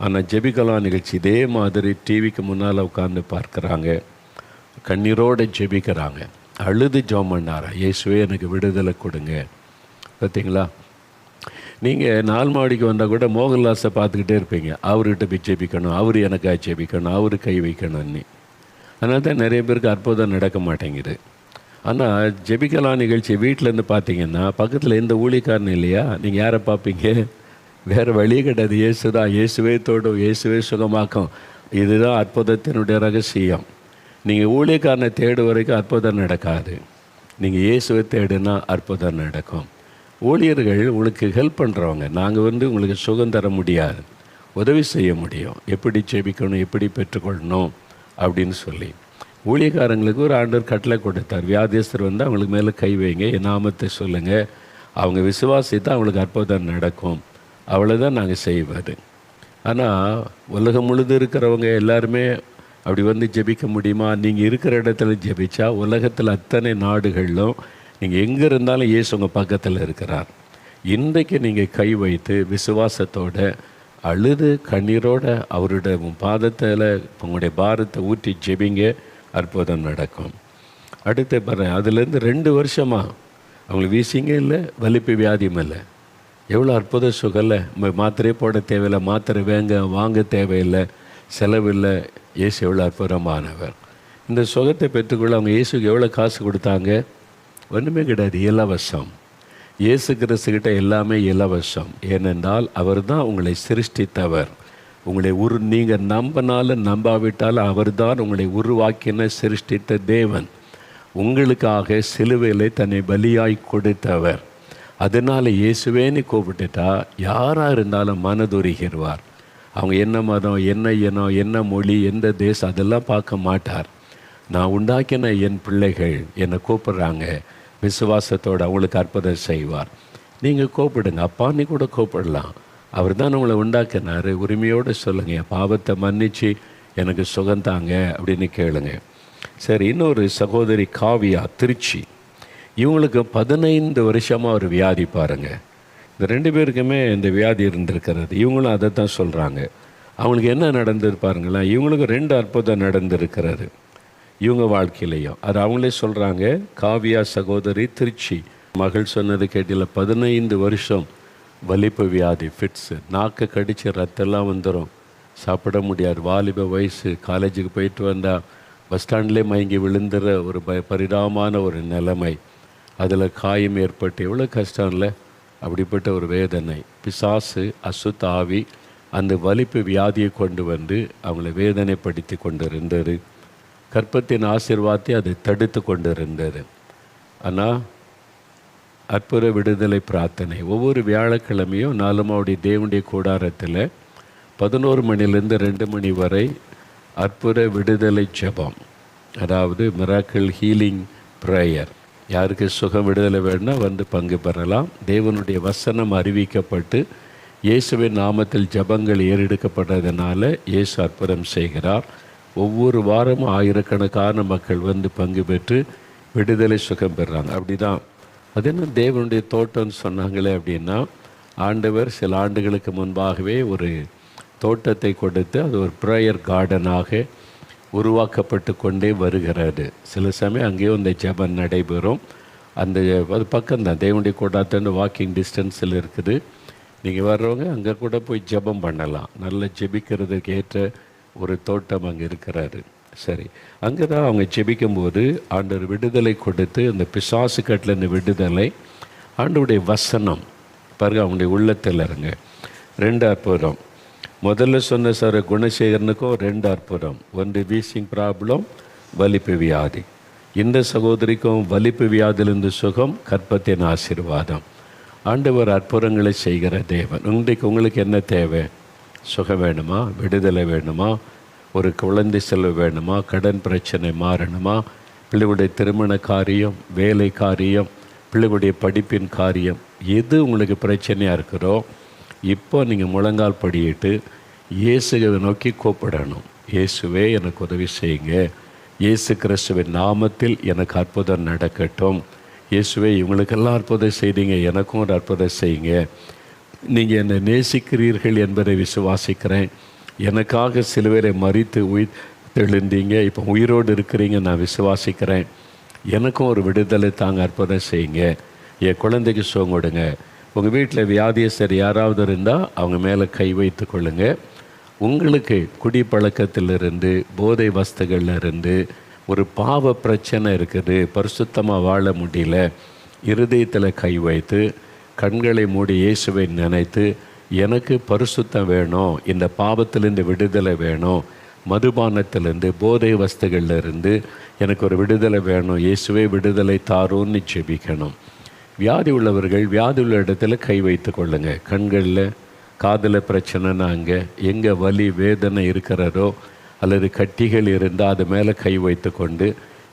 ஆனால் ஜெபிக்கலாம் நிகழ்ச்சி இதே மாதிரி டிவிக்கு முன்னால் உட்கார்ந்து பார்க்குறாங்க, கண்ணீரோடு ஜெபிக்கிறாங்க, அழுது ஜெபம் பண்ணாரா, இயேசுவே எனக்கு விடுதலை கொடுங்க. பார்த்தீங்களா? நீங்கள் 4 மாடிக்கு வந்தால் கூட மோகன்லாஸை பார்த்துக்கிட்டே இருப்பீங்க, அவர்கிட்ட போய் ஜெபிக்கணும், அவர் எனக்காக ஜெபிக்கணும், அவர் கை வைக்கணும்னு. அதனால தான் நிறைய பேருக்கு அற்புதம் நடக்க மாட்டேங்குது. ஆனால் ஜெபிக்கலாம் நிகழ்ச்சி வீட்டிலேருந்து பார்த்தீங்கன்னா பக்கத்தில் எந்த ஊழியக்காரனும் இல்லையா, நீங்கள் யாரை பார்ப்பீங்க? வேறு வழியே கிடையாது, இயேசு தான். இயேசுவே தொடும், இயேசுவே சுகமாக்கும். இதுதான் அற்புதத்தினுடைய ரகசியம். நீங்கள் ஊழியக்காரனை தேடு வரைக்கும் அற்புதம் நடக்காது. நீங்கள் இயேசுவை தேடுனா அற்புதம் நடக்கும். ஊழியர்கள் உங்களுக்கு ஹெல்ப் பண்ணுறவங்க, நாங்கள் உங்களுக்கு சுகம் தர முடியாது, உதவி செய்ய முடியும், எப்படி ஜெபிக்கணும், எப்படி பெற்றுக்கொள்ளணும் அப்படின்னு சொல்லி. ஊழியக்காரங்களுக்கு ஒரு ஆண்டவர் கட்டளை கொடுத்தார், வியாதியஸ்தர் வந்து அவங்களுக்கு மேலே கை வைங்க, என் நாமத்தை சொல்லுங்கள், அவங்க விசுவாசித்தான் அவங்களுக்கு அற்புதம் நடக்கும். அவ்வளோதான் நாங்கள் செய்வது. ஆனால் உலகம் முழுது இருக்கிறவங்க எல்லாருமே அப்படி வந்து ஜெபிக்க முடியுமா? நீங்கள் இருக்கிற இடத்துல ஜெபிச்சா உலகத்தில் அத்தனை நாடுகளிலும் நீங்கள் எங்கே இருந்தாலும் இயேசு உங்கள் பக்கத்தில் இருக்கிறார். இன்றைக்கு நீங்கள் கை வைத்து விசுவாசத்தோடு அழுது கண்ணீரோட அவருடைய பாதத்தில் உங்களுடைய பாரத்தை ஊற்றி ஜெபிங்க, அற்புதம் நடக்கும். அடுத்து பாருங்கள், அதுலேருந்து 2 வருஷமாக அவங்களுக்கு வீசிங்க இல்லை, வலிப்பு வியாதியும் இல்லை. எவ்வளோ அற்புத சுகலை, மாத்திரையே போட தேவையில்லை, மாத்திரை வாங்க தேவையில்லை, செலவில்லை. இயேசு எவ்வளோ அற்புதமானவர். இந்த சுகத்தை பெற்றுக்கொள்ள அவங்க இயேசுக்கு எவ்வளோ காசு கொடுத்தாங்க? ஒன்றுமே கிடையாது, இலவசம். இயேசு கிறிஸ்துக்கிட்ட எல்லாமே இலவசம். ஏனென்றால் அவர் தான் உங்களை சிருஷ்டித்தவர். உங்களை நீங்கள் நம்பினாலும் நம்பாவிட்டாலும் அவர் தான் உங்களை உருவாக்கின சிருஷ்டித்த தேவன். உங்களுக்காக சிலுவையில் தன்னை பலியாய் கொடுத்தவர். அதனால் இயேசுவேன்னு கூப்பிட்டுட்டா யாராக இருந்தாலும் மனதுருகிடுவார். அவங்க என்ன மதம், என்ன இனம், என்ன மொழி, எந்த தேசம் அதெல்லாம் பார்க்க மாட்டார். நான் உண்டாக்கின என் பிள்ளைகள் என்னை கூப்பிட்றாங்க, விசுவாசத்தோடு அவங்களுக்கு அற்புதம் செய்வார். நீங்கள் கூப்பிடுங்க, அப்பான்னு கூட கூப்பிடலாம். அவர் தான் உங்களை உண்டாக்கினார். உரிமையோடு சொல்லுங்கள், என் பாவத்தை மன்னிச்சு எனக்கு சுகந்தாங்க அப்படின்னு கேளுங்க. சரி, இன்னொரு சகோதரி காவியா, திருச்சி. இவங்களுக்கு 15 வருஷமாக ஒரு வியாதி பாருங்கள். இந்த 2 பேருக்குமே இந்த வியாதி இருந்திருக்கிறது. இவங்களும் அதை தான் சொல்கிறாங்க. அவங்களுக்கு என்ன நடந்தது பாருங்களேன். இவங்களுக்கு 2 அற்புதம் நடந்திருக்கிறது இவங்க வாழ்க்கையிலையும். அது அவங்களே சொல்கிறாங்க. காவியா சகோதரி, திருச்சி. மகள் சொன்னது கேட்டில, 15 வருஷம் வலிப்பு வியாதி, ஃபிட்ஸு, நாக்கு கடித்து ரத்தெல்லாம் வந்துடும், சாப்பிட முடியாது. வாலிப வயசு, காலேஜுக்கு போயிட்டு வந்தால் பஸ் ஸ்டாண்ட்லேயே மயங்கி விழுந்துற ஒரு பரிதாபமான ஒரு நிலைமை. அதில் காயம் ஏற்பட்டு எவ்வளோ கஷ்டம் இல்லை. அப்படிப்பட்ட ஒரு வேதனை. பிசாசு, அசுத்த ஆவி அந்த வலிப்பு வியாதியை கொண்டு வந்து அவங்கள வேதனைப்படுத்தி கொண்டிருந்தது. கர்ப்பத்தின் ஆசீர்வாதத்தை அதை தடுத்து கொண்டிருந்தது. ஆனால் அற்புத விடுதலை பிரார்த்தனை ஒவ்வொரு வியாழக்கிழமையும் நாலுமாவுடைய தேவனுடைய கூடாரத்தில் 11 மணிலேருந்து 2 மணி வரை அற்புத விடுதலை ஜெபம், அதாவது மிராக்கிள் ஹீலிங் ப்ரேயர். யாருக்கு சுகம் விடுதலை வேணும்னா வந்து பங்கு பெறலாம். தேவனுடைய வசனம் அறிவிக்கப்பட்டு இயேசுவின் நாமத்தில் ஜெபங்கள் ஏறெடுக்கப்பட்டதுனால இயேசு அற்புதம் செய்கிறார். ஒவ்வொரு வாரமும் ஆயிரக்கணக்கான மக்கள் வந்து பங்கு பெற்று விடுதலை சுகம் பெறுறாங்க. அப்படி தான் அது என்ன தேவனுடைய தோட்டம்னு சொன்னாங்களே அப்படின்னா, ஆண்டவர் சில ஆண்டுகளுக்கு முன்பாகவே ஒரு தோட்டத்தை கொடுத்து அது ஒரு ப்ரேயர் கார்டனாக உருவாக்கப்பட்டு கொண்டே வருகிறது. சில சமயம் அங்கேயும் இந்த ஜெபம் நடைபெறும். அந்த அது பக்கம்தான், தேவனுடைய கூடாரத்திலிருந்து வாக்கிங் டிஸ்டன்ஸில் இருக்குது. நீங்கள் வர்றவங்க அங்கே கூட போய் ஜெபம் பண்ணலாம். நல்லா ஜெபிக்கிறதுக்கு ஏற்ற ஒரு தோட்டம் அங்கே இருக்கிறாரு. சரி, அங்கே தான் அவங்க ஜெபிக்கும்போது ஆண்டவர் விடுதலை கொடுத்து அந்த பிசாசு கட்டில் இந்த விடுதலை ஆண்டவருடைய வசனம் பாருங்க அவங்களுடைய உள்ளத்தில் இருங்க. 2 அற்புதம். முதல்ல சொன்ன சார் குணசேகரனுக்கும் 2 அற்புதம். ஒன்று வீசிங் ப்ராப்ளம், வலிப்பு வியாதி. இந்த சகோதரிக்கும் வலிப்பு வியாதியிலிருந்து சுகம், கர்ப்பத்தின் ஆசீர்வாதம். ஆண்டவர் அற்புதங்களை செய்கிற தேவன். இன்றைக்கு உங்களுக்கு என்ன தேவை? சுகம் வேணுமா? விடுதலை வேணுமா? ஒரு குழந்தை செல்வம் வேணுமா? கடன் பிரச்சனை மாறணுமா? பிள்ளைகளுடைய திருமண காரியம், வேலை காரியம், பிள்ளைகளுடைய படிப்பின் காரியம், எது உங்களுக்கு பிரச்சனையாக இருக்கிறோ இப்போ நீங்கள் முழங்கால் படியிட்டு இயேசுவை நோக்கி கூப்பிடணும். இயேசுவே எனக்கு உதவி செய்யுங்க. இயேசு கிறிஸ்துவின் நாமத்தில் எனக்கு அற்புதம் நடக்கட்டும். இயேசுவே இவங்களுக்கெல்லாம் அற்புதம் செய்தீங்க, எனக்கும் ஒரு அற்புதம் செய்யுங்க. நீங்கள் என்னை நேசிக்கிறீர்கள் என்பதை விசுவாசிக்கிறேன். எனக்காக சிலுவையை மறித்து உயிர் தெழுந்தீங்க, இப்போ உயிரோடு இருக்கிறீங்க, நான் விசுவாசிக்கிறேன். எனக்கும் ஒரு விடுதலை தாங்க, அற்புதம் செய்யுங்க. என் குழந்தைக்கு சுகம் கொடுங்க. உங்கள் வீட்டில் வியாதியஸ்தர் யாராவது இருந்தால் அவங்க மேலே கை வைத்து கொள்ளுங்க. உங்களுக்கு குடிப்பழக்கத்திலிருந்து, போதை வஸ்துகளிலிருந்து, ஒரு பாவ பிரச்சனை இருக்குது, பரிசுத்தமாக வாழ முடியல, இருதயத்தில் கை வைத்து கண்களை மூடி இயேசுவை நினைத்து எனக்கு பரிசுத்தம் வேணும், இந்த பாவத்திலிருந்து விடுதலை வேணும், மதுபானத்திலிருந்து, போதை வஸ்துகளிலிருந்து எனக்கு ஒரு விடுதலை வேணும், இயேசுவே விடுதலை தாரோன்னு ஜெபிக்கணும். வியாதி உள்ளவர்கள் வியாதி உள்ள இடத்துல கை வைத்து கொள்ளுங்க. கண்களில், காதில் பிரச்சனைனா அங்கே எங்கே வலி வேதனை இருக்கிறதோ அல்லது கட்டிகள் இருந்தால் அது மேலே கை வைத்து கொண்டு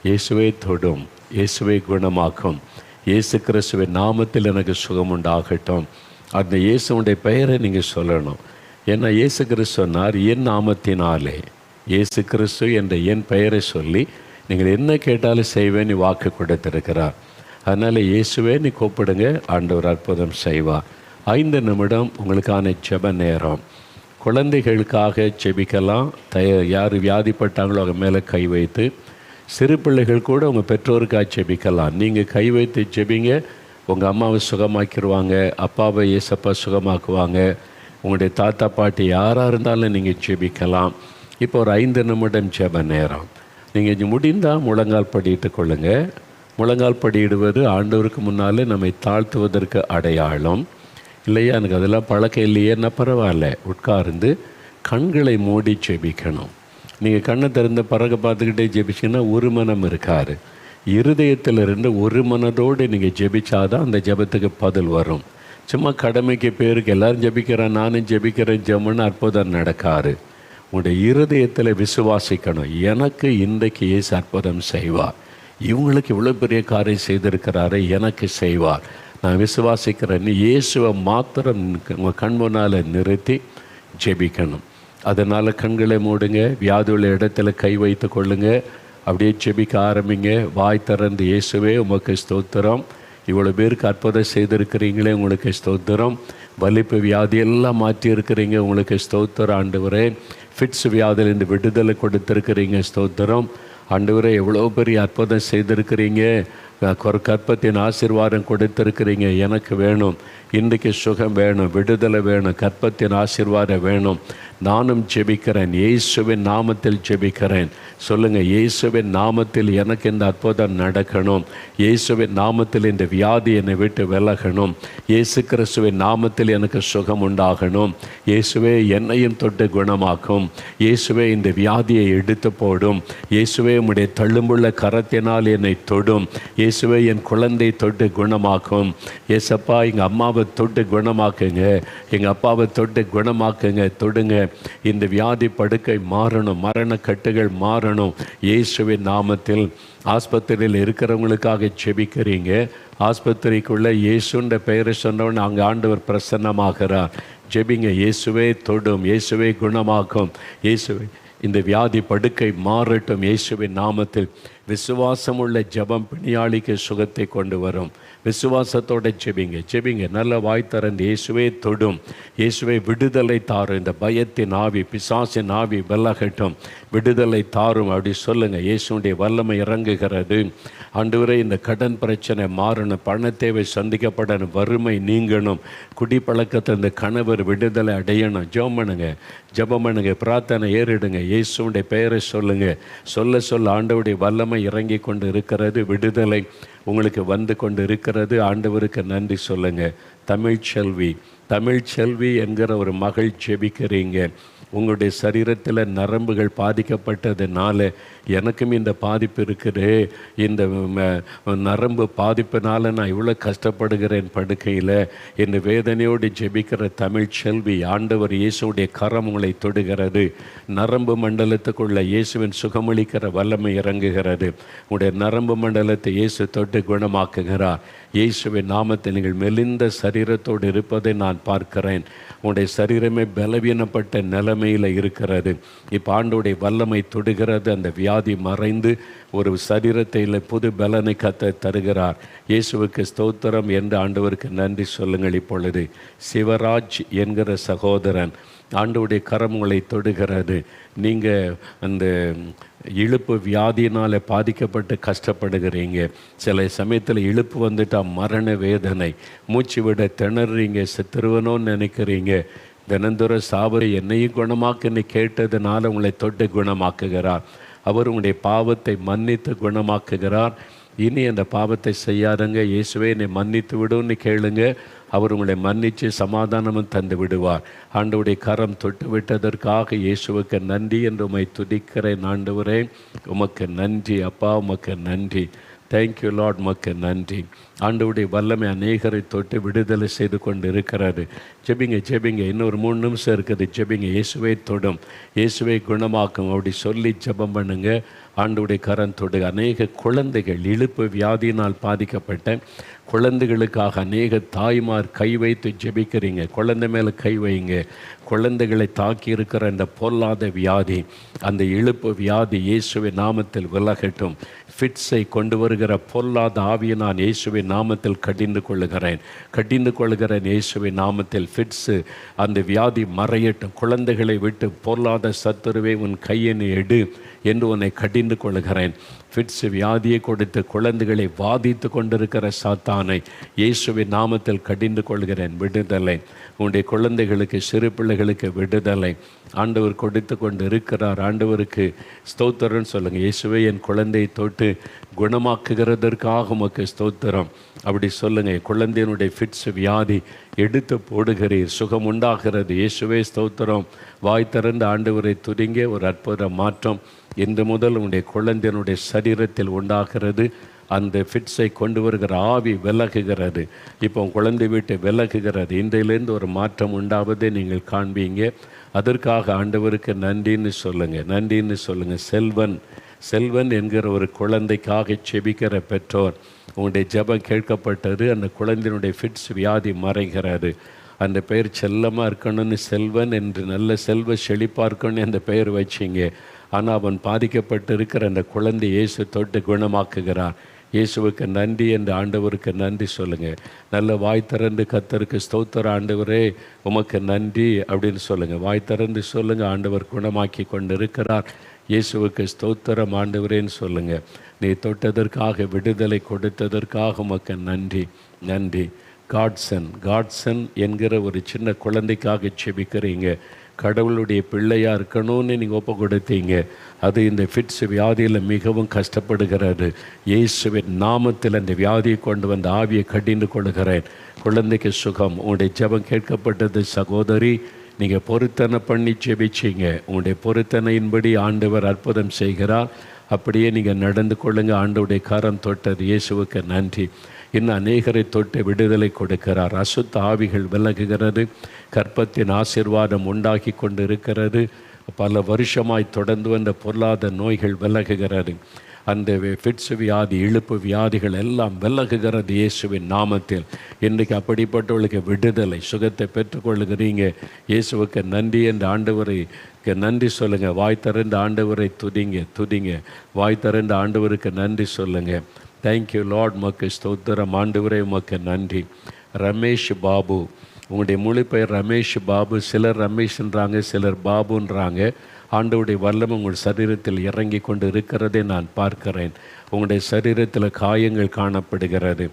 இயேசுவை தொடும், இயேசுவை குணமாக்கும், இயேசு கிறிஸ்துவின் நாமத்தில் எனக்கு சுகம் உண்டாகட்டும். அந்த இயேசுடைய பெயரை நீங்கள் சொல்லணும். ஏன்னா இயேசு கிறிஸ்து சொன்னார், என் நாமத்தினாலே, இயேசு கிறிஸ்து என்ற என் பெயரை சொல்லி நீங்கள் என்ன கேட்டாலும் செய்வேன்னு வாக்கு கொடுத்திருக்கிறார். அதனால் இயேசுவே நீ கூப்பிடுங்க, ஆண்டவர் அற்புதம் செய்வார். 5 நிமிடம் உங்களுக்கான ஜெப நேரம். குழந்தைகளுக்காக ஜெபிக்கலாம். யார் வியாதிப்பட்டாங்களோ அவங்க மேலே கை வைத்து, சிறு பிள்ளைகள் கூட உங்கள் பெற்றோருக்காக ஜெபிக்கலாம். நீங்கள் கை வைத்து ஜெபிங்க, உங்கள் அம்மாவை சுகமாக்கிடுவாங்க, அப்பாவை ஏசப்பா சுகமாக்குவாங்க. உங்களுடைய தாத்தா பாட்டி யாராக இருந்தாலும் நீங்கள் ஜெபிக்கலாம். இப்போ ஒரு 5 நிமிடம் ஜெப நேரம். நீங்கள் முடிந்தால் முழங்கால் படியிட்டு கொள்ளுங்கள். முழங்கால் படியிடுவது ஆண்டவருக்கு முன்னாலே நம்மை தாழ்த்துவதற்கு அடையாளம். இல்லையா, எனக்கு அதெல்லாம் பழக்கம் இல்லையேன்னா பரவாயில்ல, உட்கார்ந்து கண்களை மூடி ஜெபிக்கணும். நீங்கள் கண்ணை திறந்த பிறகு பார்த்துக்கிட்டே ஜெபிச்சிங்கன்னா ஒரு மனம் இருக்காது. இருதயத்திலிருந்து ஒரு மனதோடு நீங்கள் ஜெபிச்சாதான் அந்த ஜெபத்துக்கு பதில் வரும். சும்மா கடமைக்கு பேருக்கு எல்லோரும் ஜெபிக்கிறேன் நானும் ஜெபிக்கிறேன் ஜெபம்னு அற்புதம் நடக்காது. உங்களுடைய இருதயத்தில் விசுவாசிக்கணும், எனக்கு இன்றைக்கு இயேசு அற்புதம் செய்வார், இவங்களுக்கு இவ்வளோ பெரிய காரியம் செய்திருக்கிறாரு, எனக்கு செய்வார், நான் விசுவாசிக்கிறேன்னு இயேசுவை மாத்திரம் உங்கள் கண் முன்னால் நிறுத்தி ஜெபிக்கணும். அதனால் கண்களை மூடுங்க, வியாதியுள்ள இடத்துல கை வைத்து கொள்ளுங்க, அப்படியே ஜெபிக்க ஆரம்பிங்க. வாய் திறந்து இயேசுவே உமக்கு ஸ்தோத்திரம், இவ்வளோ பேருக்கு அற்புதம் செய்திருக்கிறீங்களே உங்களுக்கு ஸ்தோத்திரம், வலிப்பு வியாதியெல்லாம் மாற்றி இருக்கிறீங்க உங்களுக்கு ஸ்தோத்திரம் ஆண்டவரே, ஃபிட்ஸ் வியாதியிலிருந்து விடுதலை கொடுத்துருக்கிறீங்க ஸ்தோத்திரம் ஆண்டவரே, எவ்வளோ பெரிய அற்புதம் செய்திருக்கிறீங்க, கற்பத்தின் ஆசீர்வாதம் கொடுத்துருக்கிறீங்க, எனக்கு வேணும், இன்றைக்கு சுகம் வேணும், விடுதலை வேணும், கற்பத்தின் ஆசீர்வாதம் வேணும், நானும் ஜெபிக்கிறேன், இயேசுவின் நாமத்தில் ஜெபிக்கிறேன். சொல்லுங்கள், இயேசுவின் நாமத்தில் எனக்கு இந்த அற்புதம் நடக்கணும். இயேசுவின் நாமத்தில் இந்த வியாதி என்னை விட்டு விலகணும். இயேசு கிறிஸ்துவின் நாமத்தில் எனக்கு சுகம் உண்டாகணும். இயேசுவே என்னையும் தொட்டு குணமாக்கும். இயேசுவே இந்த வியாதியை எடுத்து போடும். இயேசுவே உம்முடைய தள்ளும்புள்ள கரத்தினால் என்னை தொடும். இயேசுவே என் குழந்தை தொட்டு குணமாக்கும். ஏசப்பா, எங்கள் அம்மாவை தொட்டு குணமாக்குங்க, எங்கள் அப்பாவை தொட்டு குணமாக்குங்க. தொடுங்க. இந்த வியாதி படுக்கை மாறணும், மரண கட்டுகள் மாறணும். இயேசுவின் நாமத்தில். ஆஸ்பத்திரியில் இருக்கிறவங்களுக்காக ஜெபிக்கிறீங்க. ஆஸ்பத்திரிக்குள்ளே இயேசுன்ற பெயரை சொன்னவன் அங்கே ஆண்டவர் பிரசன்னமாகிறார். ஜெபிங்க. இயேசுவே தொடும், இயேசுவே குணமாக்கும். இயேசுவே இந்த வியாதி படுக்கை மாறட்டும் இயேசுவின் நாமத்தில். விசுவாசமுள்ள ஜெபம் பிணியாளிக்கு சுகத்தை கொண்டு வரும். விசுவாசத்தோடு ஜெபிங்க, ஜெபிங்க. நல்ல வாய் திறந்து இயேசுவே தொடும், இயேசுவே விடுதலை தாரும். இந்த பயத்தின் ஆவி, பிசாசின் ஆவி விலகட்டும், விடுதலை தாரும் அப்படி சொல்லுங்கள். இயேசுடைய வல்லமை இறங்குகிறது. ஆண்டவரே, இந்த கடன் பிரச்சனை மாறணும், பண தேவை சந்திக்கப்படணும், வறுமை நீங்கணும், குடிப்பழக்கத்தை இந்த கணவர் விடுதலை அடையணும். ஜெபம் பண்ணுங்க, ஜெபம் பண்ணுங்க, பிரார்த்தனை ஏறிடுங்க. இயேசுடைய பெயரை சொல்லுங்கள். சொல்ல சொல்ல ஆண்டவருடைய வல்லமை இறங்கி கொண்டு இருக்கிறது. விடுதலை உங்களுக்கு வந்து கொண்டு இருக்கிறது. ஆண்டவருக்கு நன்றி சொல்லுங்கள். தமிழ்ச்செல்வி, தமிழ்ச்செல்வி என்கிற ஒரு மகள் ஜெபிக்கிறீங்க. உங்களுடைய சரீரத்தில் நரம்புகள் பாதிக்கப்பட்டதுனால எனக்கும் இந்த பாதிப்பு இருக்குது. இந்த நரம்பு பாதிப்பினால் நான் இவ்வளோ கஷ்டப்படுகிறேன் படுக்கையில். இந்த வேதனையோடு ஜெபிக்கிற தமிழ்ச்செல்வி, ஆண்டவர் இயேசுடைய கரம் உங்களை தொடுகிறது. நரம்பு மண்டலத்துக்குள்ள இயேசுவின் சுகமளிக்கிற வல்லமை இறங்குகிறது. உங்களுடைய நரம்பு மண்டலத்தை இயேசு தொட்டு குணமாக்குகிறார். இயேசுவின் நாமத்தை நீங்கள் மெலிந்த சரீரத்தோடு இருப்பதை நான் பார்க்கிறேன். உங்களுடைய சரீரமே பலவீனப்பட்ட நிலைமையில் இருக்கிறது. இப்போ ஆண்டவருடைய வல்லமை தொடுகிறது. அந்த வியாதி மறைந்து ஒரு சரீரத்தில் புது பலனை கத்த தருகிறார். இயேசுவுக்கு ஸ்தோத்திரம் என்று ஆண்டவருக்கு நன்றி சொல்லுங்கள். இப்பொழுது சிவராஜ் என்கிற சகோதரன், ஆண்டவருடைய கரம் உங்களை தொடுகிறது. நீங்கள் அந்த இழுப்பு வியாதியினால் பாதிக்கப்பட்டு கஷ்டப்படுகிறீங்க. சில சமயத்தில் இழுப்பு வந்துட்டால் மரண வேதனை, மூச்சு விட திணறீங்க, செத்துருவனோன்னு நினைக்கிறீங்க. தினந்தோற சாவரை என்னையும் குணமாக்குன்னு கேட்டதுனால உங்களை தொட்டு குணமாக்குகிறார். அவர் உங்களுடைய பாவத்தை மன்னித்து குணமாக்குகிறார். இனி அந்த பாவத்தை செய்யாதங்க, இயேசுவே என்னை மன்னித்து விடுன்னு கேளுங்க. அவர் உங்களை மன்னித்து சமாதானமும் தந்து விடுவார். ஆண்டவருடைய கரம் தொட்டு விட்டதற்காக இயேசுவுக்கு நன்றி என்று உம்மை துதிக்கிறேன். ஆண்டவரே, உமக்கு நன்றி அப்பா, உமக்கு நன்றி. தேங்க்யூ லார்ட், உமக்கு நன்றி. ஆண்டவருடைய வல்லமை அநேகரை தொட்டு விடுதலை செய்து கொண்டு இருக்கிறது. ஜெபிங்க, ஜெபிங்க. இன்னொரு 3 நிமிஷம் இருக்குது. ஜெபிங்க. இயேசுவை தொடும், இயேசுவை குணமாக்கும் அப்படி சொல்லி ஜெபம் பண்ணுங்க. ஆண்டவருடைய கரம் தொடு. அநேக குழந்தைகள் இழுப்பு வியாதியினால் பாதிக்கப்பட்ட குழந்தைகளுக்காக அநேக தாய்மார் கை வைத்து ஜெபிக்கிறீங்க. குழந்தை மேலே கை வைங்க. குழந்தைகளை தாக்கி இருக்கிற இந்த பொல்லாத வியாதி, அந்த இழுப்பு வியாதி இயேசுவின் நாமத்தில் விலகட்டும். ஃபிட்ஸை கொண்டு வருகிற பொல்லாத ஆவியை நான் இயேசுவின் நாமத்தில் கடிந்து கொள்கிறேன் இயேசுவின் நாமத்தில். ஃபிட்ஸு அந்த வியாதி மறையட்டும். குழந்தைகளை விட்டு பொல்லாத சத்துருவை உன் கையினை எடு என்று உன்னை கடிந்து கொள்கிறேன். ஃபிட்ஸ் வியாதியை கொடுத்து குழந்தைகளை வாதித்து கொண்டிருக்கிற சாத்தானை இயேசுவின் நாமத்தில் கடிந்து கொள்கிறேன். விடுதலை உன்னுடைய குழந்தைகளுக்கு, சிறு பிள்ளைகளுக்கு விடுதலை ஆண்டவர் கொடுத்து கொண்டு இருக்கிறார். ஆண்டவருக்கு ஸ்தோத்திரம்னு சொல்லுங்கள். இயேசுவை என் குழந்தையை தொட்டு குணமாக்குகிறதற்காக உமக்கு ஸ்தோத்திரம் அப்படி சொல்லுங்கள். குழந்தையினுடைய ஃபிட்ஸ் வியாதி எடுத்து போடுகிறீர், சுகம் உண்டாகிறது. இயேசுவே ஸ்தோத்திரம். வாய் திறந்து ஆண்டவரை துதிங்க. ஒரு அற்புத மாற்றம் இன்று முதல் உன்னுடைய குழந்தையினுடைய சரீரத்தில் உண்டாகிறது. அந்த ஃபிட்ஸை கொண்டு வருகிற ஆவி விலகுகிறது. இப்போ குழந்தை வீட்டை விலகுகிறது. இன்றையிலேருந்து ஒரு மாற்றம் உண்டாவதை நீங்கள் காண்பீங்க. அதற்காக ஆண்டவருக்கு நன்றின்னு சொல்லுங்கள், நன்றின்னு சொல்லுங்கள். செல்வன் என்கிற ஒரு குழந்தைக்காக செபிக்கிற பெற்றோர், உங்களுடைய ஜெபம் கேட்கப்பட்டது. அந்த குழந்தையினுடைய ஃபிட்ஸ் வியாதி மறைகிறது. அந்த பெயர் செல்லமாக இருக்கணும்னு செல்வன் என்று, நல்ல செல்வ செழிப்பாக இருக்கணும்னு அந்த பெயர் வச்சிங்க. ஆனால் அவன் பாதிக்கப்பட்டு இருக்கிற அந்த குழந்தை இயேசு தொட்டு குணமாக்குகிறார். இயேசுவுக்கு நன்றி என்று ஆண்டவருக்கு நன்றி சொல்லுங்கள். நல்ல வாய் திறந்து கர்த்தருக்கு ஸ்தோத்திர ஆண்டவரே உமக்கு நன்றி அப்படின்னு சொல்லுங்கள். வாய் திறந்து சொல்லுங்கள். ஆண்டவர் குணமாக்கி கொண்டு இருக்கிறார். இயேசுவுக்கு ஸ்தோத்திரம் ஆண்டவரேன்னு சொல்லுங்கள். நீ தொட்டதற்காக, விடுதலை கொடுத்ததற்காக உமக்கு நன்றி, நன்றி. காட்சன் என்கிற ஒரு சின்ன குழந்தைக்காக செபிக்கிறீங்க. கடவுளுடைய பிள்ளையாக இருக்கணும்னு நீங்கள் ஒப்பு கொடுத்தீங்க. அது இந்த ஃபிட்ஸ் வியாதியில் மிகவும் கஷ்டப்படுகிறது. இயேசுவின் நாமத்தில் அந்த வியாதியை கொண்டு வந்த ஆவியை கடிந்து கொள்கிறேன். குழந்தைக்கு சுகம். உங்களுடைய ஜெபம் கேட்கப்பட்டது சகோதரி. நீங்கள் பொருத்தனை பண்ணி ஜெபிச்சிங்க. உங்களுடைய பொருத்தனையின்படி ஆண்டவர் அற்புதம் செய்கிறார். அப்படியே நீங்கள் நடந்து கொள்ளுங்க. ஆண்டவருடைய கரம் தொட்டது. இயேசுவுக்கு நன்றி. இன்னும் அநேகரை தொட்டு விடுதலை கொடுக்கிறார். அசுத்த ஆவிகள் விலகுகிறது. கர்ப்பத்தின் ஆசீர்வாதம் உண்டாகி கொண்டு இருக்கிறது. பல வருஷமாய் தொடர்ந்து வந்த பொருளாதார நோய்கள் விலகுகிறது. அந்த ஃபிட்ஸ் வியாதி, இழுப்பு வியாதிகள் எல்லாம் விலகுகிறது இயேசுவின் நாமத்தில். இன்றைக்கு அப்படிப்பட்டவர்களுக்கு விடுதலை, சுகத்தை பெற்றுக்கொள்ளுகிறீங்க. இயேசுவுக்கு நன்றி என்று ஆண்டவருக்கு நன்றி சொல்லுங்கள். வாய் திறந்து ஆண்டவரை துதிங்க. வாய் திறந்து ஆண்டவருக்கு நன்றி சொல்லுங்கள். Thank you Lord. உமக்கு ஸ்தோத்திரம் ஆண்டவரே, உமக்கு நன்றி. ரமேஷ் பாபு, உங்களுடைய மொழி பெயர் ரமேஷ் பாபு. சிலர் ரமேஷ்ன்றாங்க, சிலர் பாபுன்றாங்க. ஆண்டவருடைய வல்லமை உங்கள் சரீரத்தில் இறங்கி கொண்டு இருக்கிறதை நான் பார்க்கிறேன். உங்களுடைய சரீரத்தில் காயங்கள் காணப்படுகிறது.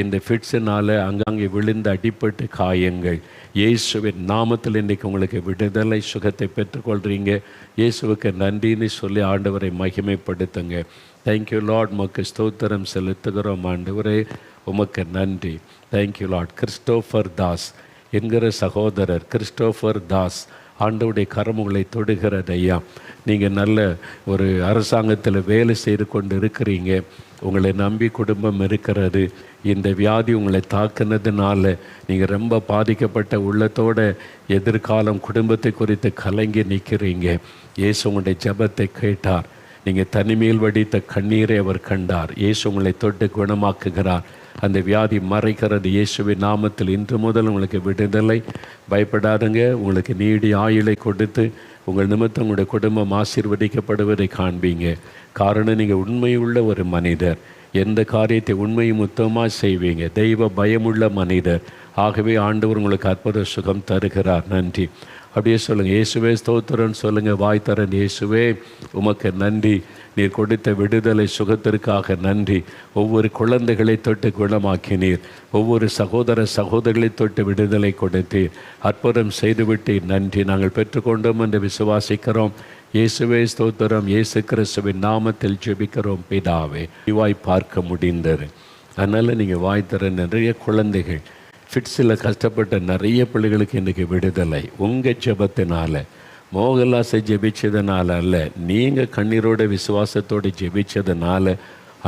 இந்த ஃபிட்ஸினால் அங்கங்கே விழுந்து அடிப்பட்டு காயங்கள். இயேசுவின் நாமத்தில் இன்றைக்கு உங்களுக்கு விடுதலை, சுகத்தை பெற்றுக்கொள்கிறீங்க. இயேசுவுக்கு நன்றின்னு சொல்லி ஆண்டவரை மகிமைப்படுத்துங்க. Thank you Lord. உமக்கு ஸ்தோத்திரம் செலுத்துகிறோம் ஆண்டவரே, உமக்கு நன்றி. Thank you Lord. கிறிஸ்டோஃபர் தாஸ் என்கிற சகோதரர், கிறிஸ்டோஃபர் தாஸ், ஆண்டவருடைய கரம் உங்களை தொடுகிறது ஐயா. நீங்கள் நல்ல ஒரு அரசாங்கத்தில் வேலை செய்து கொண்டு இருக்கிறீங்க. உங்களை நம்பி குடும்பம் இருக்கிறது. இந்த வியாதி உங்களை தாக்குனதுனால நீங்கள் ரொம்ப பாதிக்கப்பட்ட உள்ளத்தோட எதிர்காலம் குடும்பத்தை குறித்து கலங்கி நிற்கிறீங்க. இயேசு உங்களுடைய ஜெபத்தை கேட்டார். நீங்கள் தனிமையில் வடித்த கண்ணீரை அவர் கண்டார். இயேசு உங்களை தொட்டு குணமாக்குகிறார். அந்த வியாதி மறைக்கிறது இயேசுவின் நாமத்தில். இன்று முதல் உங்களுக்கு விடுதலை. பயப்படாதுங்க. உங்களுக்கு நீடி ஆயுளை கொடுத்து உங்கள் நிமித்தம் உங்களுடைய குடும்பம் ஆசீர்வதிக்கப்படுவதை காண்பீங்க. காரணம், நீங்கள் உண்மையுள்ள ஒரு மனிதர். எந்த காரியத்தை உண்மையும் உத்தமமாக செய்வீங்க. தெய்வ பயமுள்ள மனிதர். ஆகவே ஆண்டவர் உங்களுக்கு அற்புத சுகம் தருகிறார். நன்றி. அப்படியே சொல்லுங்கள். இயேசுவே ஸ்தோத்திரன்னு சொல்லுங்கள். வாய் தரன். இயேசுவே உமக்கு நன்றி. நீர் கொடுத்த விடுதலை சுகத்திற்காக நன்றி. ஒவ்வொரு குழந்தைகளை தொட்டு குணமாக்கினீர். ஒவ்வொரு சகோதரிகளை தொட்டு விடுதலை கொடுத்தீர். அற்புதம் செய்துவிட்டீர். நன்றி. நாங்கள் பெற்றுக்கொண்டோம் என்று விசுவாசிக்கிறோம். இயேசுவே ஸ்தோத்திரம். இயேசு கிறிஸ்துவின் நாமத்தில் ஜெபிக்கிறோம் பிதாவே. வாய் பார்க்க முடிந்தது. அதனால் நீங்கள் வாய் தர. நிறைய குழந்தைகள் ஃபிட்ஸில் கஷ்டப்பட்ட நிறைய பிள்ளைகளுக்கு இன்றைக்கி விடுதலை உங்கள் ஜெபத்தினால. மோகல்லாசை ஜெபிச்சதுனால அல்ல, நீங்கள் கண்ணீரோட விசுவாசத்தோடு ஜெபிச்சதுனால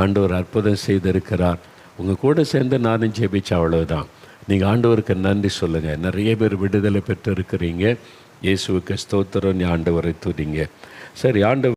ஆண்டவர் அற்புதம் செய்திருக்கிறார். உங்கள் கூட சேர்ந்து நானும் ஜெபிச்ச, அவ்வளோதான். நீங்கள் ஆண்டவருக்கு நன்றி சொல்லுங்கள். நிறைய பேர் விடுதலை பெற்று இருக்கிறீங்க. இயேசுவுக்கு ஸ்தோத்திரம். ஆண்டவரை துதிங்க. சரி, ஆண்டவர்